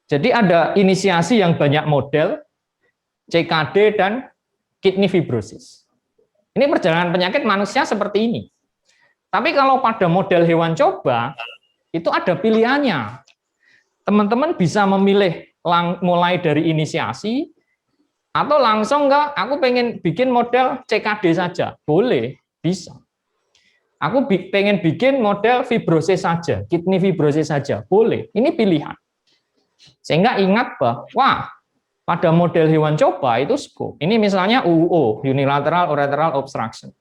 jadi ada inisiasi yang banyak model, CKD dan kidney fibrosis. Ini perjalanan penyakit manusia seperti ini. Tapi kalau pada model hewan coba, itu ada pilihannya. Teman-teman bisa memilih mulai dari inisiasi, atau langsung enggak, aku pengen bikin model CKD saja. Boleh, bisa. Aku pengen bikin model fibrosis saja, kidney fibrosis saja. Boleh, ini pilihan. Sehingga ingat bahwa pada model hewan coba itu scope. Ini misalnya UUO, unilateral ureteral obstruction.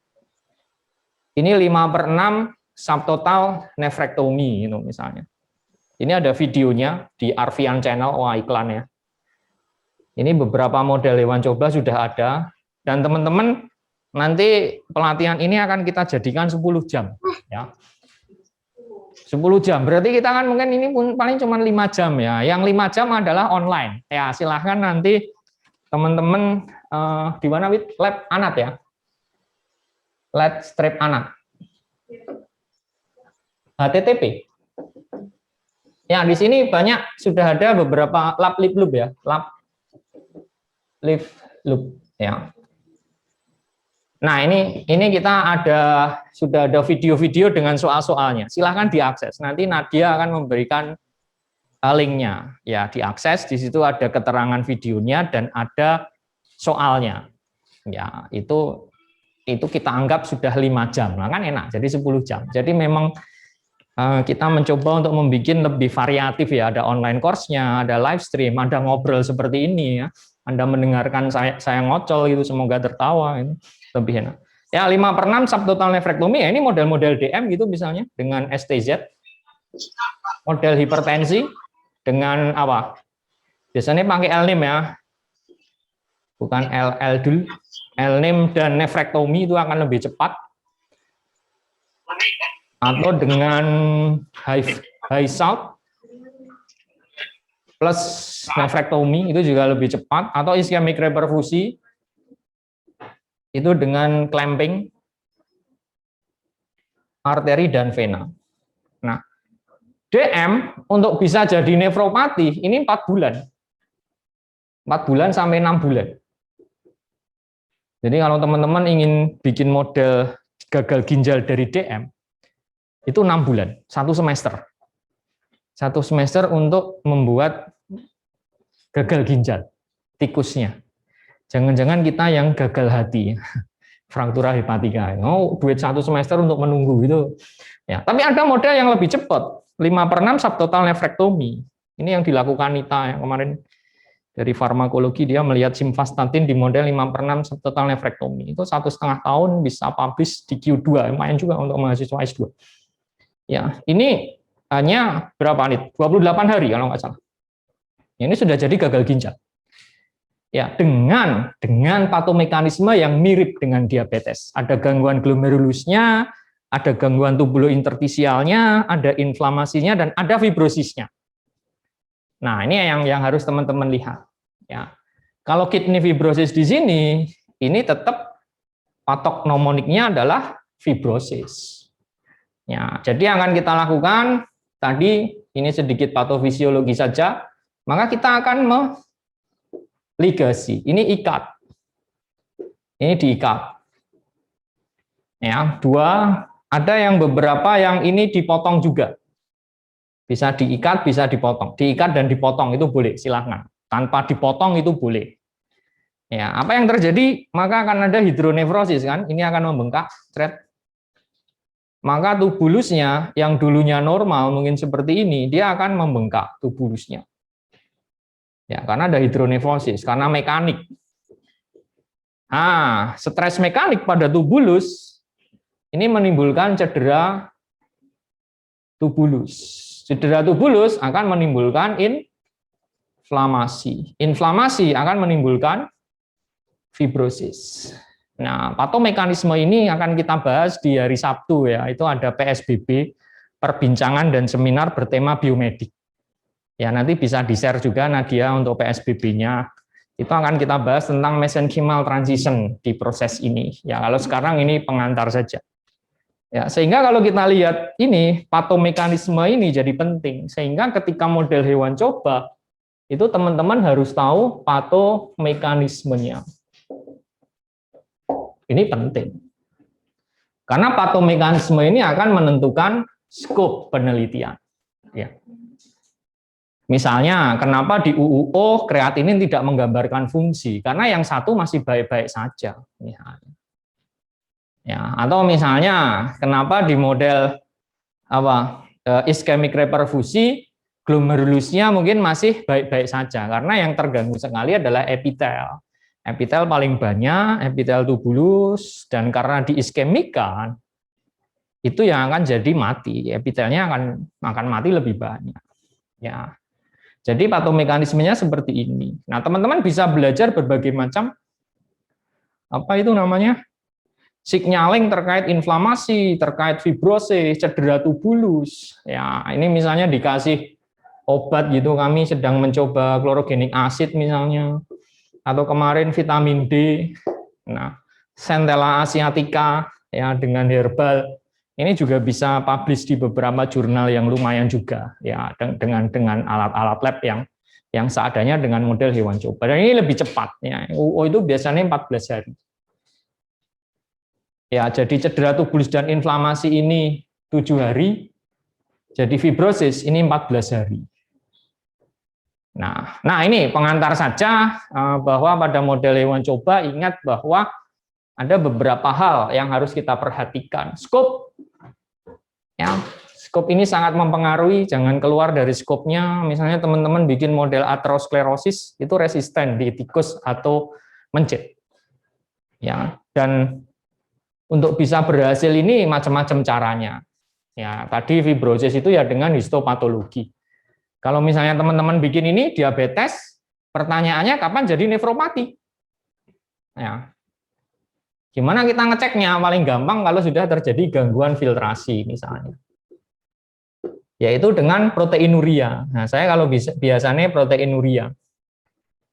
Ini 5/6 subtotal nephrectomy itu misalnya. Ini ada videonya di Arvian Channel, iklan ya. Ini beberapa model hewan coba sudah ada, dan teman-teman nanti pelatihan ini akan kita jadikan 10 jam ya. 10 jam, berarti kita kan mungkin ini paling cuma 5 jam ya. Yang 5 jam adalah online. Ya, silahkan nanti teman-teman di mana lab Anat ya. Lab strip Anat. HTTP. Ya, di sini banyak sudah ada beberapa lab lip loop ya. Lab lip loop ya. Nah, ini kita sudah ada video-video dengan soal-soalnya. Silahkan diakses. Nanti Nadia akan memberikan linknya. Ya, diakses. Di situ ada keterangan videonya dan ada soalnya. Ya, itu kita anggap sudah 5 jam. Nah, kan enak. Jadi 10 jam. Jadi memang kita mencoba untuk membuat lebih variatif ya. Ada online course-nya, ada live stream, ada ngobrol seperti ini ya. Anda mendengarkan saya ngocol gitu, semoga tertawa. Ini lebih enak. Ya, 5/6 subtotal nephrectomy, ya ini model-model DM gitu misalnya, dengan STZ. Model hipertensi, dengan apa? Biasanya pakai L-NIM ya. Bukan L-DUL. L-NIM dan nephrectomy itu akan lebih cepat. Atau dengan high salt plus nephrectomy itu juga lebih cepat, atau ischemic reperfusi itu dengan clamping arteri dan vena. Nah, DM untuk bisa jadi nefropati ini 4 bulan. 4 bulan sampai 6 bulan. Jadi kalau teman-teman ingin bikin model gagal ginjal dari DM, itu 6 bulan, 1 semester. 1 semester untuk membuat gagal ginjal, tikusnya. Jangan-jangan kita yang gagal hati, fraktura hepatika. Duit 1 semester untuk menunggu itu. Ya, tapi ada model yang lebih cepat, 5/6 subtotal nephrectomy. Ini yang dilakukan Nita yang kemarin dari farmakologi, dia melihat simvastatin di model 5/6 subtotal nephrectomy. Itu 1,5 tahun bisa publish di Q2, lumayan juga untuk mahasiswa S2. Ya, ini hanya berapa nih? 28 hari kalau nggak salah. Ini sudah jadi gagal ginjal. Ya, dengan patomekanisme yang mirip dengan diabetes. Ada gangguan glomerulusnya, ada gangguan tubulointerstisialnya, ada inflamasinya, dan ada fibrosisnya. Nah, ini yang harus teman-teman lihat. Ya, kalau kidney fibrosis di sini, ini tetap patok mnemoniknya adalah fibrosis. Ya, jadi yang akan kita lakukan tadi ini sedikit patofisiologi saja, maka kita akan ligasi. Ini ikat. Ini diikat. Ya, 2 Ada yang beberapa yang ini dipotong juga. Bisa diikat, bisa dipotong. Diikat dan dipotong itu boleh, silahkan. Tanpa dipotong itu boleh. Ya, apa yang terjadi? Maka akan ada hidronefrosis kan? Ini akan membengkak, thread. Maka tubulusnya yang dulunya normal mungkin seperti ini, dia akan membengkak tubulusnya. Ya, karena ada hidronefrosis, karena mekanik. Nah, stres mekanik pada tubulus ini menimbulkan cedera tubulus. Cedera tubulus akan menimbulkan inflamasi. Inflamasi akan menimbulkan fibrosis. Nah, patomekanisme ini akan kita bahas di hari Sabtu ya. Itu ada PSBB, perbincangan dan seminar bertema biomedik. Ya, nanti bisa di-share juga Nadia untuk PSBB-nya. Itu akan kita bahas tentang mesenchymal transition di proses ini. Ya, kalau sekarang ini pengantar saja. Ya, sehingga kalau kita lihat ini, patomekanisme ini jadi penting. Sehingga ketika model hewan coba, itu teman-teman harus tahu patomekanismenya. Ini penting. Karena patomekanisme ini akan menentukan skop penelitian. Ya. Misalnya, kenapa di UUO kreatinin tidak menggambarkan fungsi? Karena yang satu masih baik-baik saja. Misalnya. Ya, atau misalnya, kenapa di model ischemic reperfusi glomerulusnya mungkin masih baik-baik saja? Karena yang terganggu sekali adalah epitel. Epitel paling banyak, epitel tubulus, dan karena diiskemikan, itu yang akan jadi mati. Epitelnya akan mati lebih banyak. Ya. Jadi patomekanismenya seperti ini. Nah, teman-teman bisa belajar berbagai macam signaling terkait inflamasi, terkait fibrosis, cedera tubulus. Ya, ini misalnya dikasih obat gitu, kami sedang mencoba chlorogenic acid misalnya, atau kemarin vitamin D. Nah, Centella asiatica ya dengan herbal. Ini juga bisa publish di beberapa jurnal yang lumayan juga ya dengan alat-alat lab yang seadanya dengan model hewan coba. Dan ini lebih cepat ya. UO itu biasanya 14 hari. Ya, jadi cedera tubulus dan inflamasi ini 7 hari. Jadi fibrosis ini 14 hari. Nah, ini pengantar saja bahwa pada model hewan coba ingat bahwa ada beberapa hal yang harus kita perhatikan. Skop. Ya, skop ini sangat mempengaruhi, jangan keluar dari skopnya. Misalnya teman-teman bikin model aterosklerosis itu resisten di tikus atau mencit. Ya, dan untuk bisa berhasil ini macam-macam caranya. Ya, tadi fibrosis itu ya dengan histopatologi. Kalau misalnya teman-teman bikin ini diabetes, pertanyaannya kapan jadi nefropati? Ya. Gimana kita ngeceknya? Paling gampang kalau sudah terjadi gangguan filtrasi misalnya. Yaitu dengan proteinuria. Nah, saya kalau biasanya proteinuria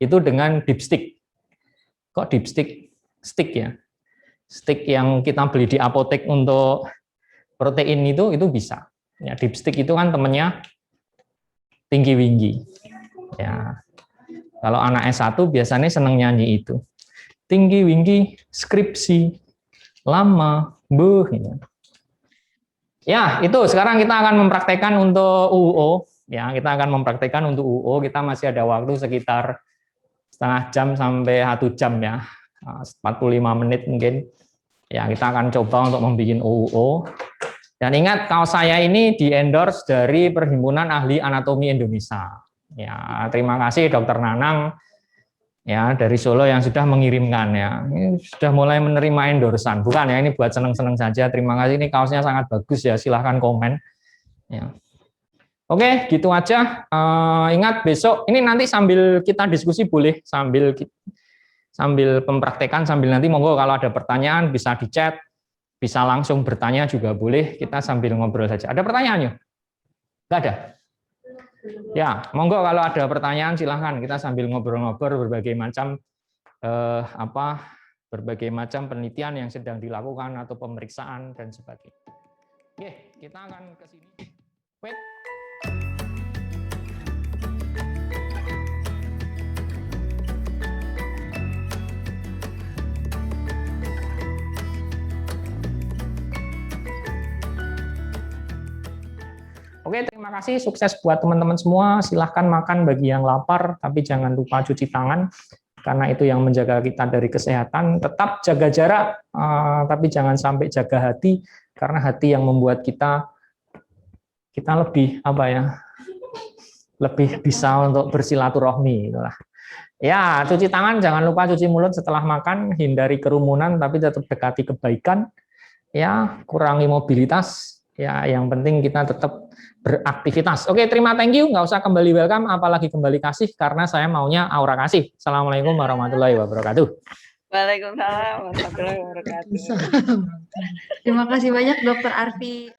itu dengan dipstick. Kok dipstick? Stick ya. Stick yang kita beli di apotek untuk protein itu bisa. Ya, dipstick itu kan temennya tinggi-winggi. Ya. Kalau anak S1 biasanya seneng nyanyi itu. Tinggi-winggi, skripsi, lama, gitu. Ya, itu sekarang kita akan mempraktekkan untuk UUO. Ya, kita akan mempraktekkan untuk UUO. Kita masih ada waktu sekitar setengah jam sampai 1 jam ya. 45 menit mungkin. Ya, kita akan coba untuk membuat UUO. Dan ingat, kaos saya ini di-endorse dari Perhimpunan Ahli Anatomi Indonesia. Ya, terima kasih Dr. Nanang ya dari Solo yang sudah mengirimkan ya. Ini sudah mulai menerima endorsan. Bukan ya, ini buat seneng-seneng saja. Terima kasih, ini kaosnya sangat bagus ya. Silahkan komen. Ya. Oke, gitu aja. Ingat besok ini nanti sambil kita diskusi boleh sambil pempraktekan sambil nanti monggo kalau ada pertanyaan bisa di chat, bisa langsung bertanya juga boleh. Kita sambil ngobrol saja. Ada pertanyaannya? Enggak ada. Ya, monggo kalau ada pertanyaan silahkan kita sambil ngobrol-ngobrol berbagai macam berbagai macam penelitian yang sedang dilakukan atau pemeriksaan dan sebagainya. Oke, kita akan ke sini. Wait. Oke, terima kasih. Sukses buat teman-teman semua. Silahkan makan bagi yang lapar, tapi jangan lupa cuci tangan, karena itu yang menjaga kita dari kesehatan. Tetap jaga jarak, tapi jangan sampai jaga hati, karena hati yang membuat kita lebih lebih bisa untuk bersilaturahmi. Itulah. Ya, cuci tangan, jangan lupa cuci mulut setelah makan, hindari kerumunan, tapi tetap dekati kebaikan. Ya, kurangi mobilitas. Ya, yang penting kita tetap beraktivitas. Oke, thank you. Nggak usah kembali welcome, apalagi kembali kasih, karena saya maunya aura kasih. Assalamualaikum warahmatullahi wabarakatuh. Waalaikumsalam warahmatullahi wabarakatuh. Terima kasih banyak Dokter Arfi.